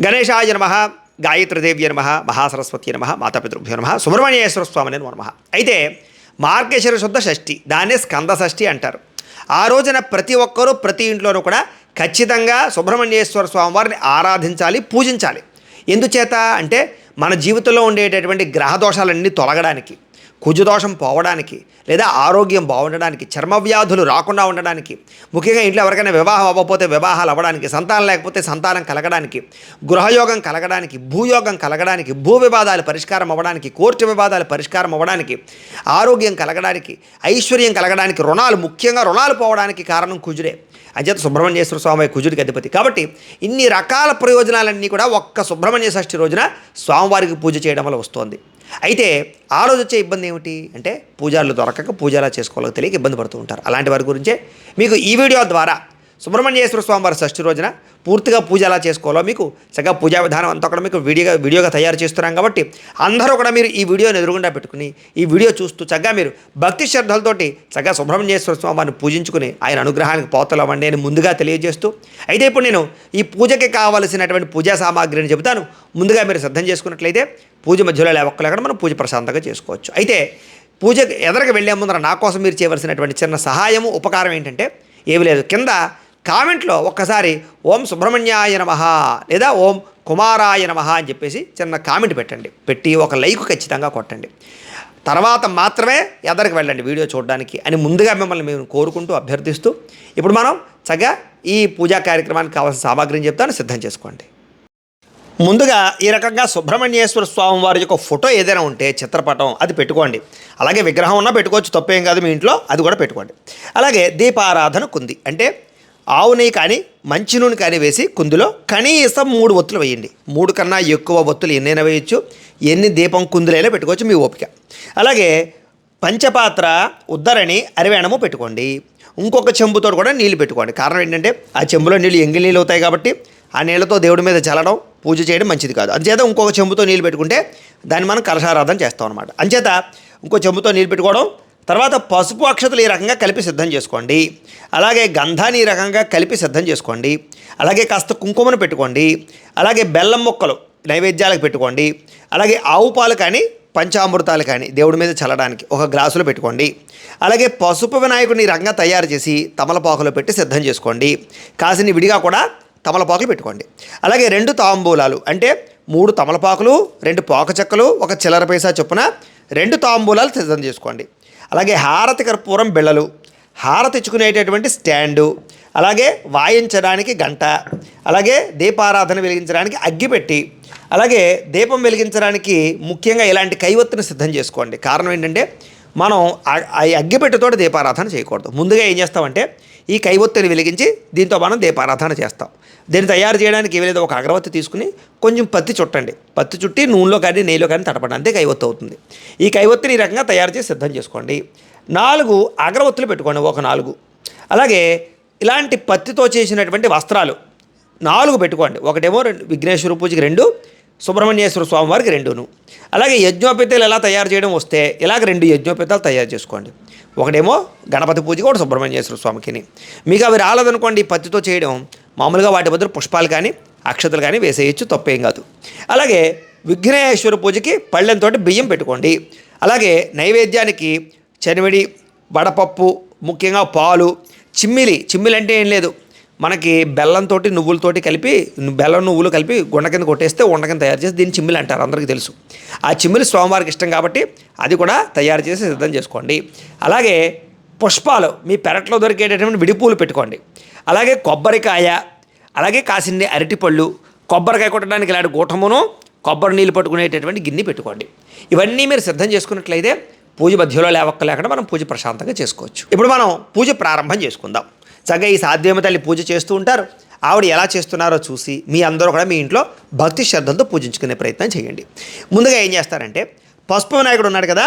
గణేశాయ నమః, గాయత్రీదేవ్య నమః, మహాసరస్వతి నమః, మాతాపితృభ్యో నమః, సుబ్రహ్మణ్యేశ్వర స్వామిని నమః. అయితే మార్గశిర శుద్ధ షష్ఠి, దాన్నే స్కంద షష్ఠి అంటారు. ఆ రోజున ప్రతి ఒక్కరూ ప్రతి ఇంట్లోనూ కూడా ఖచ్చితంగా సుబ్రహ్మణ్యేశ్వర స్వామి వారిని ఆరాధించాలి, పూజించాలి. ఎందుచేత అంటే మన జీవితంలో ఉండేటటువంటి గ్రహ దోషాలన్నీ తొలగడానికి, కుజదోషం పోవడానికి, లేదా ఆరోగ్యం బాగుండడానికి, చర్మ వ్యాధులు రాకుండా ఉండడానికి, ముఖ్యంగా ఇంట్లో ఎవరికైనా వివాహం అవ్వకపోతే వివాహాలు అవ్వడానికి, సంతానం లేకపోతే సంతానం కలగడానికి, గృహయోగం కలగడానికి, భూయోగం కలగడానికి, భూ వివాదాలు పరిష్కారం అవ్వడానికి, కోర్టు వివాదాలు పరిష్కారం అవ్వడానికి, ఆరోగ్యం కలగడానికి, ఐశ్వర్యం కలగడానికి, ముఖ్యంగా రుణాలు పోవడానికి కారణం కుజుడే. అంచేత సుబ్రహ్మణ్యేశ్వర స్వామి కుజుడికి అధిపతి కాబట్టి ఇన్ని రకాల ప్రయోజనాలన్నీ కూడా ఒక్క సుబ్రహ్మణ్య షష్ఠి రోజున స్వామివారికి పూజ చేయడం వల్ల వస్తుంది. అయితే ఆ రోజు వచ్చే ఇబ్బంది ఏమిటి అంటే పూజలు దొరకక పూజలా చేసుకోవాలో తెలియక ఇబ్బంది పడుతూ ఉంటారు. అలాంటి వారి గురించే మీకు ఈ వీడియో ద్వారా సుబ్రహ్మణ్యేశ్వర స్వామి వారి షష్ఠి రోజున పూర్తిగా పూజ ఎలా చేసుకోవాలో మీకు చక్కగా పూజా విధానం అంతా కూడా మీకు వీడియోగా తయారు చేస్తున్నాం. కాబట్టి అందరూ కూడా మీరు ఈ వీడియోని ఎదురుగుండా పెట్టుకుని ఈ వీడియో చూస్తూ చక్కగా మీరు భక్తి శ్రద్ధలతోటి చక్కగా సుబ్రహ్మణ్యేశ్వర స్వామి వారిని పూజించుకుని ఆయన అనుగ్రహానికి పోతలు అవ్వండి అని ముందుగా తెలియజేస్తూ, అయితే ఇప్పుడు నేను ఈ పూజకి కావలసినటువంటి పూజా సామాగ్రిని చెబుతాను. ముందుగా మీరు సిద్ధం చేసుకున్నట్లయితే పూజ మధ్యలో లేవక్కలేకుండా మనం పూజ ప్రశాంతంగా చేసుకోవచ్చు. అయితే పూజకి ఎదరికి వెళ్ళే ముందర నా కోసం మీరు చేయవలసినటువంటి చిన్న సహాయము ఉపకారం ఏంటంటే ఏమి లేదు, కింద కామెంట్లో ఒక్కసారి ఓం సుబ్రహ్మణ్యాయ నమః లేదా ఓం కుమారాయ నమః అని చెప్పేసి చిన్న కామెంట్ పెట్టండి. పెట్టి ఒక లైక్ ఖచ్చితంగా కొట్టండి. తర్వాత మాత్రమే ఎదరికి వెళ్ళండి వీడియో చూడడానికి అని ముందుగా మిమ్మల్ని మేము కోరుకుంటూ అభ్యర్థిస్తూ, ఇప్పుడు మనం చక్కగా ఈ పూజా కార్యక్రమానికి కావాల్సిన సామాగ్రిని చెప్తాను, సిద్ధం చేసుకోండి. ముందుగా ఈ రకంగా సుబ్రహ్మణ్యేశ్వర స్వామి వారి యొక్క ఫోటో ఏదైనా ఉంటే చిత్రపటం అది పెట్టుకోండి. అలాగే విగ్రహం ఉన్నా పెట్టుకోవచ్చు, తప్పేం కాదు, మీ ఇంట్లో అది కూడా పెట్టుకోండి. అలాగే దీపారాధన కుంది అంటే ఆవు నెయ్యి కానీ మంచి నూనె కానీ వేసి కుందిలో కనీసం 3 ఒత్తులు వేయండి. 3 కన్నా ఎక్కువ ఒత్తులు ఎన్నైనా వేయచ్చు, ఎన్ని దీపం కుందులైనా పెట్టుకోవచ్చు, మీ ఓపిక. అలాగే పంచపాత్ర ఉద్దరణి అరివేణము పెట్టుకోండి. ఇంకొక చెంబుతో కూడా నీళ్ళు పెట్టుకోండి. కారణం ఏంటంటే ఆ చెంబులో నీళ్ళు ఎంగిలి నీళ్ళు అవుతాయి కాబట్టి ఆ నీళ్ళతో దేవుడి మీద చల్లడం పూజ చేయడం మంచిది కాదు. అంచేత ఇంకొక చెంబుతో నీళ్ళు పెట్టుకుంటే దాన్ని మనం కలశారాధన చేస్తాం అనమాట. అంచేత ఇంకో చెంబుతో నీళ్ళు పెట్టుకోవడం. తర్వాత పసుపు అక్షతలు ఈ రకంగా కలిపి సిద్ధం చేసుకోండి. అలాగే గంధాన్ని ఈ రకంగా కలిపి సిద్ధం చేసుకోండి. అలాగే కాస్త కుంకుమను పెట్టుకోండి. అలాగే బెల్లం ముక్కలు నైవేద్యాలకు పెట్టుకోండి. అలాగే ఆవు పాలు కానీ పంచామృతాలు కానీ దేవుడి మీద చల్లడానికి ఒక గ్లాసులో పెట్టుకోండి. అలాగే పసుపు వినాయకుడిని ఈ రకంగా తయారు చేసి తమలపాకులో పెట్టి సిద్ధం చేసుకోండి. కాసిని విడిగా కూడా తమలపాకులు పెట్టుకోండి. అలాగే 2 తాంబూలాలు అంటే 3 తమలపాకులు, 2 పోక చెక్కలు, 1 చిల్లర పైసా చొప్పున 2 తాంబూలాలు సిద్ధం చేసుకోండి. అలాగే హారతి కర్పూరం బిళ్ళలు, హారతి ఇచ్చుకునేటటువంటి స్టాండు, అలాగే వాయించడానికి గంట, అలాగే దీపారాధన వెలిగించడానికి అగ్గిపెట్టి, అలాగే దీపం వెలిగించడానికి ముఖ్యంగా ఇలాంటి కైవత్తుని సిద్ధం చేసుకోండి. కారణం ఏంటంటే మనం ఆ అగ్గిపెట్టితో దీపారాధన చేయకూడదు. ముందుగా ఏం చేస్తామంటే ఈ కైవత్తుని వెలిగించి దీంతో మనం దీపారాధన చేస్తాం. దీన్ని తయారు చేయడానికి ఏమి లేదు, ఒక అగరవత్తి తీసుకుని కొంచెం పత్తి చుట్టండి. పత్తి చుట్టి నూనెలో కానీ నెయ్యిలో కానీ తడపండి, అంతే కైవత్తు అవుతుంది. ఈ కైవత్తిని ఈ రకంగా తయారు చేసి సిద్ధం చేసుకోండి. 4 అగరవత్తులు పెట్టుకోండి, ఒక 4. అలాగే ఇలాంటి పత్తితో చేసినటువంటి వస్త్రాలు 4 పెట్టుకోండి. ఒకటేమో విఘ్నేశ్వర పూజకి 2, సుబ్రహ్మణ్యేశ్వర స్వామి వారికి 2. అలాగే యజ్ఞోపేతాలు ఎలా తయారు చేయడం వస్తే ఇలాగ 2 యజ్ఞోపేతాలు తయారు చేసుకోండి. ఒకటేమో గణపతి పూజకి, ఒకటి సుబ్రహ్మణ్యేశ్వర స్వామికి. మీకు అవి రాలేదనుకోండి పత్తితో చేయడం, మామూలుగా వాటి బదులు పుష్పాలు కానీ అక్షతలు కానీ వేసేయచ్చు, తప్పేం కాదు. అలాగే విఘ్నేశ్వర పూజకి పళ్ళెంతో బియ్యం పెట్టుకోండి. అలాగే నైవేద్యానికి చనివిడి, వడపప్పు, ముఖ్యంగా పాలు, చిమ్మిలి అంటే ఏం లేదు, మనకి బెల్లంతో నువ్వులతోటి కలిపి బెల్లం నువ్వులు కలిపి గుండ కింద కొట్టేస్తే ఉండ కింద తయారు చేసి దీన్ని చిమ్మిలి అంటారు, అందరికీ తెలుసు. ఆ చిమ్మిలి స్వామివారికి ఇష్టం కాబట్టి అది కూడా తయారు చేసి సిద్ధం చేసుకోండి. అలాగే పుష్పాలు మీ పెరట్లో దొరికేటటువంటి విడిపూలు పెట్టుకోండి. అలాగే కొబ్బరికాయ, అలాగే కాసిన్ని అరటిపళ్ళు, కొబ్బరికాయ కొట్టడానికి ఇలాంటి గూటమును, కొబ్బరి నీళ్ళు పట్టుకునేటటువంటి గిన్నె పెట్టుకోండి. ఇవన్నీ మీరు సిద్ధం చేసుకున్నట్లయితే పూజ మధ్యలో లేవక్కలేకుండా మనం పూజ ప్రశాంతంగా చేసుకోవచ్చు. ఇప్పుడు మనం పూజ ప్రారంభం చేసుకుందాం. చక్కగా ఈ సాధ్యమ తల్లి పూజ చేస్తూ ఉంటారు. ఆవిడ ఎలా చేస్తున్నారో చూసి మీ అందరూ కూడా మీ ఇంట్లో భక్తి శ్రద్ధలతో పూజించుకునే ప్రయత్నం చేయండి. ముందుగా ఏం చేస్తారంటే పసుపు వినాయకుడు ఉన్నాడు కదా,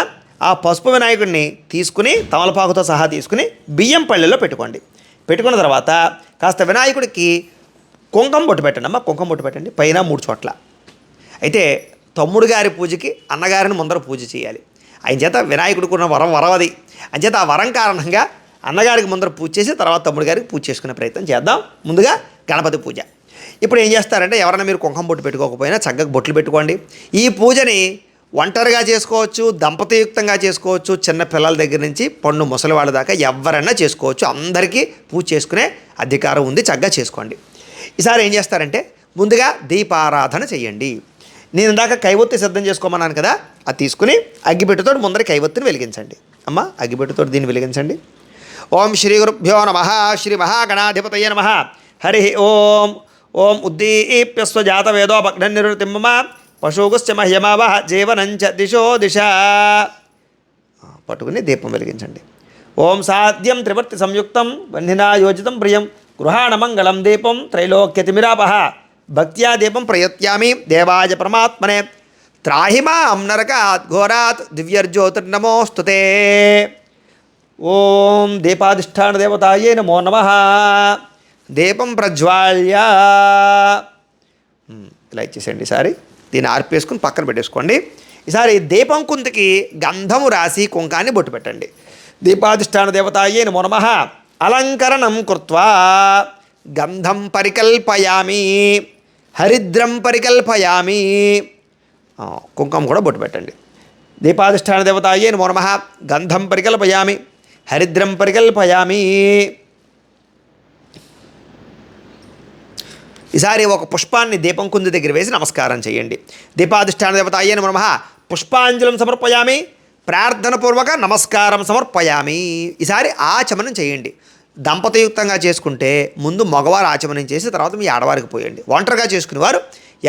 ఆ పసుపు వినాయకుడిని తీసుకుని తమలపాకుతో సహా తీసుకుని బియ్యం పళ్ళెలో పెట్టుకోండి. పెట్టుకున్న తర్వాత కాస్త వినాయకుడికి కుంకుమ బొట్టు పెట్టండి. అమ్మ కుంకుమ బొట్టు పెట్టండి పైన 3 చోట్ల. అయితే తమ్ముడు గారి పూజకి అన్నగారిని ముందర పూజ చేయాలి. ఆయన చేత వినాయకుడికి ఉన్న వరం అది. అంచేత ఆ వరం కారణంగా అన్నగారికి ముందర పూజ చేసి తర్వాత తమ్ముడు గారికి పూజ చేసుకునే ప్రయత్నం చేద్దాం. ముందుగా గణపతి పూజ. ఇప్పుడు ఏం చేస్తారంటే ఎవరైనా మీరు కుంకుమ బొట్టు పెట్టుకోకపోయినా చక్కగా బొట్లు పెట్టుకోండి. ఈ పూజని ఒంటరిగా చేసుకోవచ్చు, దంపతియుక్తంగా చేసుకోవచ్చు, చిన్న పిల్లల దగ్గర నుంచి పండు ముసలి వాళ్ళ దాకా ఎవరైనా చేసుకోవచ్చు. అందరికీ పూజ చేసుకునే అధికారం ఉంది, చక్కగా చేసుకోండి. ఈసారి ఏం చేస్తారంటే ముందుగా దీపారాధన చేయండి. నేను ఇందాక కైవొత్తి సిద్ధం చేసుకోమన్నాను కదా, అది తీసుకుని అగ్గిపెట్టుతో ముందర కైవొత్తిని వెలిగించండి. అమ్మ అగ్గిపెట్టుతో దీన్ని వెలిగించండి. ఓం శ్రీ గురుభ్యో నమః. శ్రీ మహాగణాధిపతయే నమః. హరి ఓం. ఓం ఉద్దీప్యస్వ జాతవేదో భగ్ననిరుతిమ్మ పశుగుశ్చ మహ్యమావహ జీవనంచ దిశో దిశ. పట్టుకుని దీపం వెలిగించండి. ఓం సాధ్యం త్రివర్తి సంయుక్తం బంధినా యోజితం ప్రియం గృహాణమంగళం దీపం త్రైలోక్యతిమిరాపహ భక్త్యా దీపం ప్రయత్యామి దేవాయ పరమాత్మనే త్రాహిమాం నరకాత్ ఘోరాత్ దివ్యర్జ్యోతిర్నమోస్తుతే. ఓం దీపాధిష్టాన దేవతాయే నమో నమః. దీపం ప్రజ్వాల్య ఇలా ఇచ్చేసేయండి. ఈసారి దీన్ని ఆర్పేసుకుని పక్కన పెట్టేసుకోండి. ఈసారి దీపం కుంతికి గంధము రాసి కుంకాన్ని బొట్టు పెట్టండి. దీపాధిష్టాన దేవతాయే నమో నమః. అలంకరణం కృత్వా గంధం పరికల్పయామి, హరిద్రం పరికల్పయామి. కుంకుమ కూడా బొట్టు పెట్టండి. దీపాధిష్టాన దేవతాయే నమో నమః. గంధం పరికల్పయామి, హరిద్రం పరికల్పయామి. ఈసారి ఒక పుష్పాన్ని దీపం కుంది దగ్గర వేసి నమస్కారం చేయండి. దీపాధిష్టాన దేవతాయే నమో నమః. పుష్పాంజలం సమర్పయామి, ప్రార్థనపూర్వక నమస్కారం సమర్పయామి. ఈసారి ఆచమనం చేయండి. దంపతియుక్తంగా చేసుకుంటే ముందు మగవారు ఆచమనం చేసి తర్వాత మీ ఆడవారికి పోయండి. ఒంటరిగా చేసుకునేవారు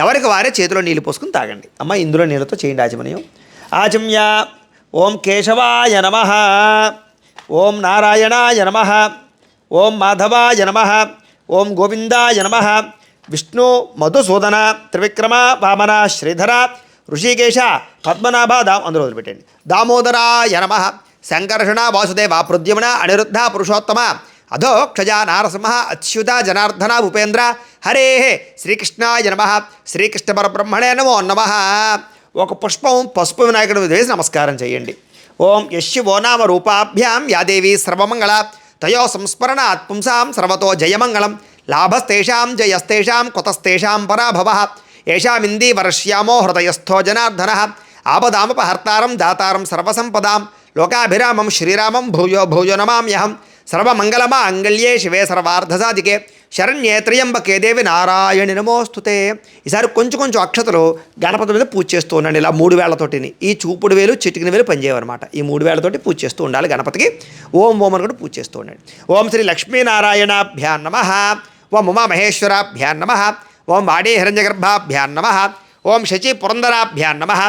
ఎవరికి వారే చేతిలో నీళ్ళు పోసుకుని తాగండి. అమ్మ ఇందులో నీళ్ళతో చేయండి ఆచమనయం. ఆచమ్య. ఓం కేశవాయ నమః. ఓం నారాయణాయ నమః. ఓం మాధవాయ నమః. ఓం గోవిందాయ నమః. విష్ణు మధుసూదన త్రివిక్రమ వామన శ్రీధర ఋషికేశ పద్మనాభ అందులో వదిలిపెట్టండి. దామోదరాయ నమః. సంకర్షణ వాసుదేవ ప్రద్యుమ్న అనిరుద్ధ పురుషోత్తమ అధోక్షజ నారసింహ అచ్యుత జనార్దన ఉపేంద్ర హరే శ్రీకృష్ణాయ నమః. శ్రీకృష్ణ పరబ్రహ్మణే నమో నమః. ఒక పుష్పం పసుపు వినాయకుడు వేసి నమస్కారం చేయండి. ఓం యశివో నామ రూపాభ్యాం యాదేవి సర్వమంగళ తయో సంస్మరణాత్ పుంసాం సర్వతో జయమంగళం లాభస్తేషాం జయస్తేషాం కుతస్తేషాం పరాభవః ఏషామిందీ వర్ష్యామో హృదయస్థో జనార్దనః ఆపదామపహర్తారం దాతారం సర్వసంపదాం లోకాభిరామం శ్రీరామం భూయో భూయో నమామ్యహం సర్వమంగళమాంగళ్యే శివే సర్వార్ధసాధికే శరణ్యే త్ర్యంబకే దేవి నారాయణి నమోస్తుతే. ఈసారి కొంచెం కొంచెం అక్షతలు గణపతి మీద పూజ చేస్తూ ఉండండి. ఇలా 3 వేళ్లతోటిని ఈ చూపుడు వేలు చిటికిన వేలు పనిచేయవన్నమాట. ఈ 3 వేళ్లతోటి పూజ చేస్తూ ఉండాలి గణపతికి. ఓం ఓం అని కూడా పూజ చేస్తూ ఉండండి. ఓం శ్రీ లక్ష్మీనారాయణాభ్యాం నమః. ఓం ఉమామహేశ్వరాభ్యాం నమః. ఓం వాణీ హిరణ్యగర్భాభ్యాం నమః. ఓం శచి పురందరాభ్యాం నమః.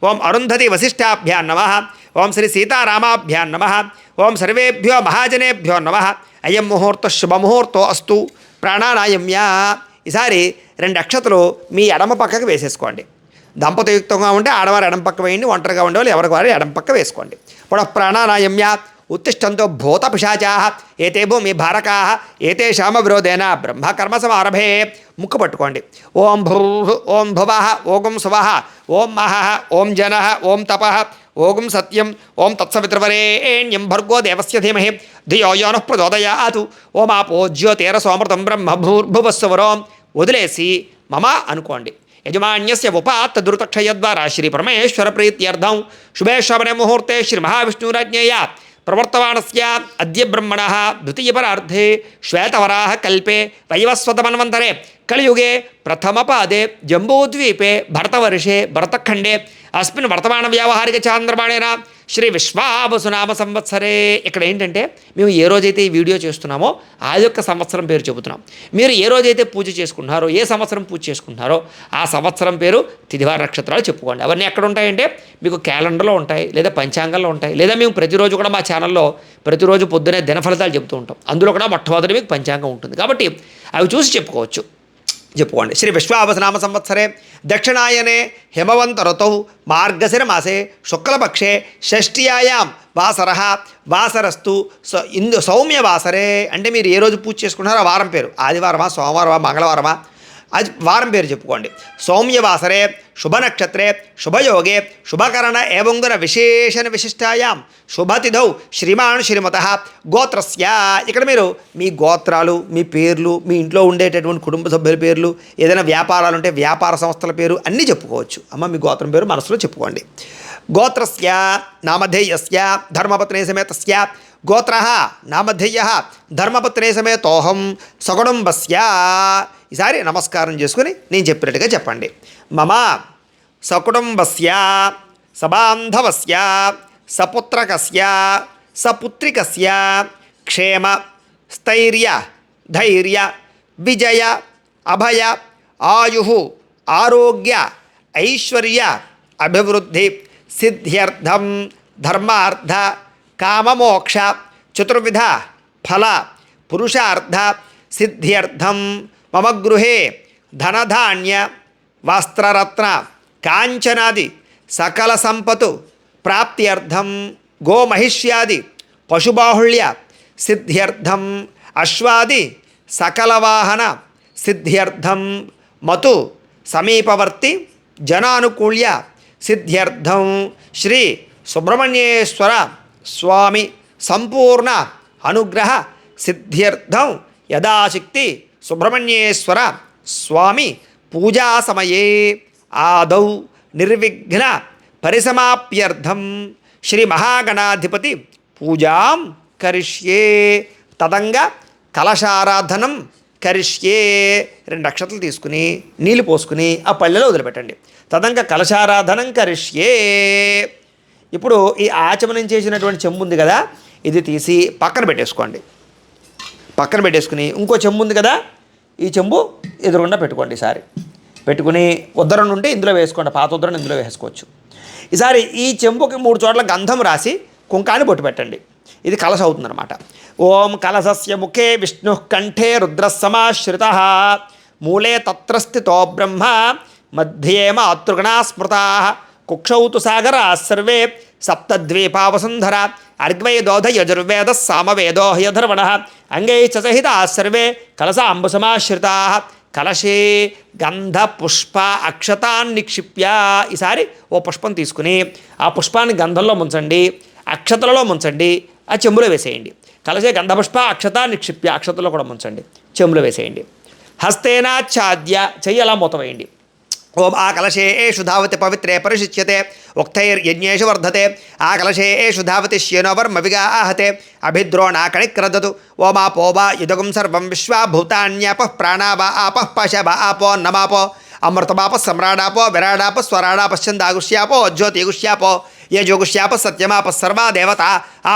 ఓం అరుంధతి వశిష్టాభ్యాం నమః. ఓం శ్రీ సీతారామాభ్యాం నమః. ఓం సర్వేభ్యో మహాజనేభ్యో నమః. అయం ముహూర్త శుభముహూర్తో అస్తు ప్రాణానాయమ్య. ఈసారి 2 అక్షతలు మీ ఎడమ పక్కకు వేసేసుకోండి. దంపతియుక్తంగా ఉంటే ఆడవారు ఎడమ పక్క వేయండి, ఒంటరిగా ఉండేవాళ్ళు ఎవరికి వారు ఎడమ పక్క వేసుకోండి. పునః ప్రాణానాయమ్య. ఉత్తిష్టంతో భూత పిశాచాః ఏతే భూమి భారకాః ఏతేషామ విరోధేన బ్రహ్మకర్మ సమారభే. ముక్కు పట్టుకోండి. ఓం భూః ఓం భువః ఓం సువః ఓం మహః ఓం జనః ఓం తపః ఓం సత్యం ఓం తత్సవితృవరేణ్యం భర్గో దేవస్య ధీమహి ధియో యో నః ప్రచోదయాత్. ఓం ఆపో జ్యోతిరసోమృతం బ్రహ్మ భూర్భువస్సువరోం. వదిలేసి మమ అనుకోండి. యజమాన్యస్య ఉపాత్త దురుతక్షయద్వారా శ్రీ పరమేశ్వర ప్రీత్యర్థం శుభే శ్రవణే ముహూర్తే శ్రీ మహావిష్ణురాజ్ఞేయ ప్రవర్తమానస్య అద్య బ్రహ్మణః ద్వితీయపరార్ధే శ్వేతవరాహ కల్పే వైవస్వతమన్వంతరే కలియుగే ప్రథమపాదే జంబూద్వీపే భరతవర్షే భరతఖండే అస్మిన్ వర్తమాన వ్యావహారిక చాంద్రమాణేన శ్రీ విశ్వావసునామ సంవత్సరే. ఇక్కడ ఏంటంటే మేము ఏ రోజైతే ఈ వీడియో చేస్తున్నామో ఆ యొక్క సంవత్సరం పేరు చెబుతున్నాం. మీరు ఏ రోజైతే పూజ చేసుకుంటున్నారో, ఏ సంవత్సరం పూజ చేసుకుంటున్నారో ఆ సంవత్సరం పేరు తిథివార నక్షత్రాలు చెప్పుకోండి. అవన్నీ ఎక్కడ ఉంటాయంటే మీకు క్యాలెండర్లో ఉంటాయి, లేదా పంచాంగంలో ఉంటాయి, లేదా మేము ప్రతిరోజు కూడా మా ఛానల్లో ప్రతిరోజు పొద్దునే దినఫలితాలు చెబుతూ ఉంటాం. అందులో కూడా మొట్టమొదటి మీకు పంచాంగం ఉంటుంది. కాబట్టి అవి చూసి చెప్పుకోవచ్చు. చెప్పుకోండి. శ్రీ విశ్వావసనామ సంవత్సరే దక్షిణాయనే హిమవంత ఋతౌ మార్గశిర మాసే శుక్లపక్షే షష్ఠ్యాయాం వాసరః వాసరస్తు సౌమ్య వాసరే. అంటే మీరు ఏ రోజు పూజ చేసుకుంటున్నారో ఆ వారం పేరు ఆదివారమా సోమవారమా మంగళవారమా అది వారం పేరు చెప్పుకోండి. సౌమ్య వాసరే శుభనక్షత్రే శుభయోగే శుభకరణ ఏవంగున విశేషణ విశిష్టాయాం శుభతిథౌ శ్రీమాన్ శ్రీమతః గోత్రస్య. ఇక్కడ మీరు మీ గోత్రాలు, మీ పేర్లు, మీ ఇంట్లో ఉండేటటువంటి కుటుంబ సభ్యుల పేర్లు, ఏదైనా వ్యాపారాలు ఉంటే వ్యాపార సంస్థల పేరు అన్నీ చెప్పుకోవచ్చు. అమ్మ మీ గోత్రం పేరు మనసులో చెప్పుకోండి. గోత్రస్య నామధేయస్య ధర్మపత్ని సమేతస్య గోత్రః నామధేయః ధర్మపత్ని సమేతోహం సకుటుంబస్య. ఈసారి నమస్కారం చేసుకుని నేను చెప్పినట్టుగా చెప్పండి. మమ సకుటుంబస్య సబాంధవస్య సపుత్రకస్య సపుత్రికస్య క్షేమ స్థైర్య ధైర్య విజయ అభయ ఆయు ఆరోగ్య ఐశ్వర్య అభివృద్ధి సిద్ధ్యర్థం ధర్మార్థ కామమోక్ష చతుర్విధ ఫల పురుషార్థ సిద్ధ్యర్థం మమ గృహే ధనధాన్య వస్త్రరత్న కాంచనాది సకల సంపతు ప్రాప్త్యర్థం గోమహిష్యాది పశుబాహుళ్య సిద్ధ్యర్థం అశ్వాది సకలవాహన సిద్ధ్యర్థం మతు సమీపవర్తి జనానుకూల్య సిద్ధ్యర్థం శ్రీ సుబ్రహ్మణ్యేశ్వర స్వామి సంపూర్ణ అనుగ్రహ సిద్ధ్యర్థం యథాశక్తి సుబ్రహ్మణ్యేశ్వర స్వామి పూజా సమయే ఆదౌ నిర్విఘ్న పరిసమాప్యర్థం శ్రీ మహాగణాధిపతి పూజాం కరిష్యే. తదంగా కలశారాధనం కరిష్యే. 2 అక్షతలు తీసుకుని నీళ్ళు పోసుకుని ఆ పళ్ళెలో వదిలిపెట్టండి. తదంగా కలశారాధనం కరిష్యే. ఇప్పుడు ఈ ఆచమనం చేసినటువంటి చెంబు ఉంది కదా, ఇది తీసి పక్కన పెట్టేసుకోండి. పక్కన పెట్టేసుకుని ఇంకో చెంబు ఉంది కదా, ఈ చెంబు ఎదురుగుండా పెట్టుకోండి. ఈసారి పెట్టుకుని ఉద్దరణ ఉంటే ఇందులో వేసుకోండి, పాత ఉద్దరణ ఇందులో వేసుకోవచ్చు. ఈసారి ఈ చెంబుకి 3 చోట్ల గంధం రాసి కుంకాన్ని బొట్టు పెట్టండి. ఇది కలశ అవుతుందన్నమాట. ఓం కలశస్య ముఖే విష్ణు కంఠే రుద్రసమాశ్రిత మూలే తత్ర స్థితో బ్రహ్మ మధ్యే మాతృగణా స్మృతా కుక్షౌ తు సాగరా సర్వే సప్తద్వీపావసుంధర అర్గ్వేదోధ యజుర్వేద సామవేదో హ్యధర్వణ అంగై చ సహితా సర్వే కలశాంబుసమాశ్రితా కలశే గంధ పుష్ప అక్షతాన్ని నిక్షిప్య. ఈసారి ఓ పుష్పం తీసుకుని ఆ పుష్పాన్ని గంధంలో ముంచండి, అక్షతలలో ముంచండి, ఆ చెంబులో వేసేయండి. కలశే గంధపుష్ప అక్షత నిక్షిప్య, అక్షతలో కూడా ముంచండి, చెంబులో వేసేయండి. హస్తేనాచ్ఛాద్య, చెయ్యి అలా మూత వేయండి. ఓం ఆ కలశే ఏషు ధావతి పవిత్రే పరిశిచ్యతే ఉక్తైర్యజ్ఞేషు వర్ధతే ఆ కలశే ఏషు ధావతి శ్యేనోవర్మవిగా ఆహతే అభిద్రోణాకణిక్రదతు ఓమాపోవా యుదగం సర్వం విశ్వా భూతాన్యాపః ప్రాణావా ఆపః పశవ ఆపో నమాపో అమృతమాప సమ్రాడాపో విరాడాప స్వరాడాపశ్చందాగుష్యాపో జ్యోతిగుష్యాపో యజోగుష్యాప సత్యమాప సర్వా దేవత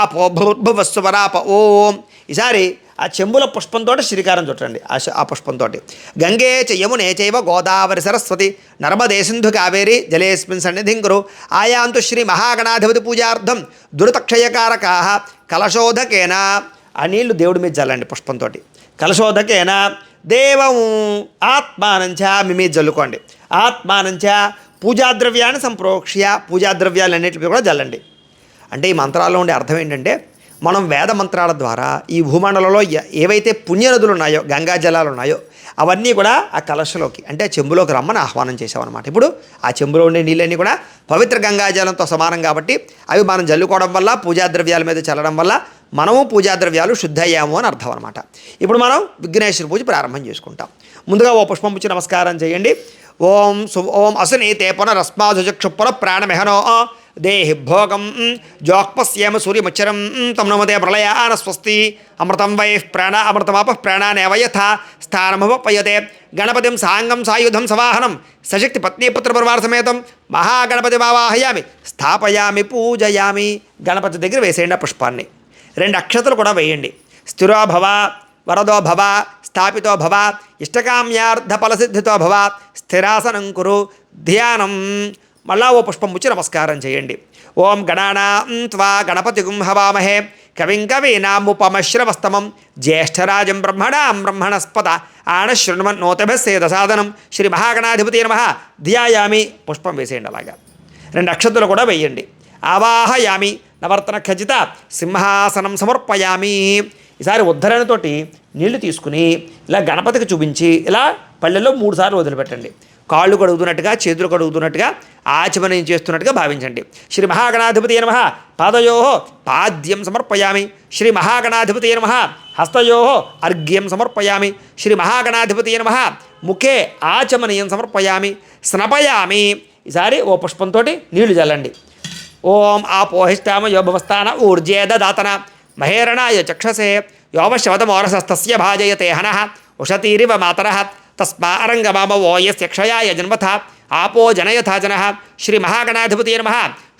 ఆపో భూర్భువస్సువరాప ఓం. ఈసారి ఆ చెంబుల పుష్పంతో శ్రీకారం చుట్టండి. ఆ పుష్పంతో గంగే చ యమునే చైవ గోదావరి సరస్వతి నర్మదే సింధు కావేరి జలేస్మిన్ సన్నిధిం కురు ఆయాంతు శ్రీ మహాగణాధిపతి పూజార్థం దురితక్షయకారకా కలశోధకేన. ఆ నీళ్లు దేవుడి మీద చల్లండి పుష్పంతో. కలశోధకేన దేవం ఆత్మానంచ మీ మీద జల్లుకోండి. ఆత్మానంచ పూజాద్రవ్యాన్ని సంప్రోక్ష్య పూజాద్రవ్యాలన్నింటి కూడా జల్లండి. అంటే ఈ మంత్రాల్లో ఉండే అర్థం ఏంటంటే మనం వేద మంత్రాల ద్వారా ఈ భూమండలంలో ఏవైతే పుణ్యనదులు ఉన్నాయో గంగా జలాలు ఉన్నాయో అవన్నీ కూడా ఆ కలశలోకి అంటే చెంబులోకి రమ్మని ఆహ్వానం చేసామన్నమాట. ఇప్పుడు ఆ చెంబులో ఉండే నీళ్ళన్నీ కూడా పవిత్ర గంగాజలంతో సమానం కాబట్టి అవి మనం జల్లుకోవడం వల్ల పూజాద్రవ్యాల మీద చల్లడం వల్ల మనము పూజాద్రవ్యాలు శుద్ధ అయ్యాము అని అర్థం అనమాట. ఇప్పుడు మనం విఘ్నేశ్వర పూజ ప్రారంభం చేసుకుంటాం. ముందుగా ఓ పుష్పం పుచ్చి నమస్కారం చేయండి. ఓం అసునీతే పునరస్మాజుచక్షుపుర ప్రాణమెహనో దేహి భోగం జోక్పశ్యేమ సూర్యముచ్చరం తం నమదే ప్రళయాన స్వస్తి అమృతం వై ప్రాణ అమృతమాప ప్రాణానేవ యథా స్థానముపయతే గణపతిం సాంగం సాయుధం సవాహనం సశక్తి పత్నీపుత్రపరివార సమేతం మహాగణపతి వావాహయామి స్థాపయామి పూజయామి. గణపతి దగ్గర వేసేయండి ఆ పుష్పాన్ని. 2 అక్షతలు కూడా వేయండి. స్థిరో భవ వరదో భవ స్థాపితో భవ ఇష్టకామ్యార్థ ఫలసిద్ధితో భవ స్థిరాసనం కురు ధ్యానం. మళ్ళా ఓ పుష్పం ముచ్చి నమస్కారం చేయండి. ఓం గణానాం త్వా గణపతిగుం హవామహే కవిం కవీనాముపమశ్రవస్తమం జ్యేష్ఠరాజం బ్రహ్మణాం బ్రహ్మణస్పత ఆనశృణ్వన్నోతభస్సేదసాదనం శ్రీ మహాగణాధిపతి నమః ధ్యాయామి. పుష్పం వేసేయండి. అలాగా 2 అక్షతలు కూడా వేయండి. ఆవాహయామి నవర్తన ఖచ్చిత సింహాసనం సమర్పయామి. ఈసారి ఉద్ధరణతోటి నీళ్లు తీసుకుని ఇలా గణపతికి చూపించి ఇలా పళ్ళెల్లో 3 సార్లు వదిలిపెట్టండి. కాళ్ళు కడుగుతున్నట్టుగా, చేతులు కడుగుతున్నట్టుగా, ఆచమనం చేస్తున్నట్టుగా భావించండి. శ్రీ మహాగణాధిపతి నమః పాదయో పాద్యం సమర్పయామి. శ్రీ మహాగణాధిపతి నమః హస్తయో అర్ఘ్యం సమర్పయామి. శ్రీ మహాగణాధిపతి నమః ముఖే ఆచమనీయం సమర్పయామి. స్నపయామి. ఈసారి ఓ పుష్పంతో నీళ్లు చల్లండి. ఓం ఆపోహిష్టామ యోభవస్థాన ఊర్జే దాతన మహేరణాయ చక్షసే యోమశవతమోరసస్తస్య భాజయతే హనః ఉషతీరివ మాతరః తస్మారంగమామవో యస్య క్షయాయ జన్మథ ఆపో జనయథా జనః. శ్రీ మహాగణాధిపతి నమః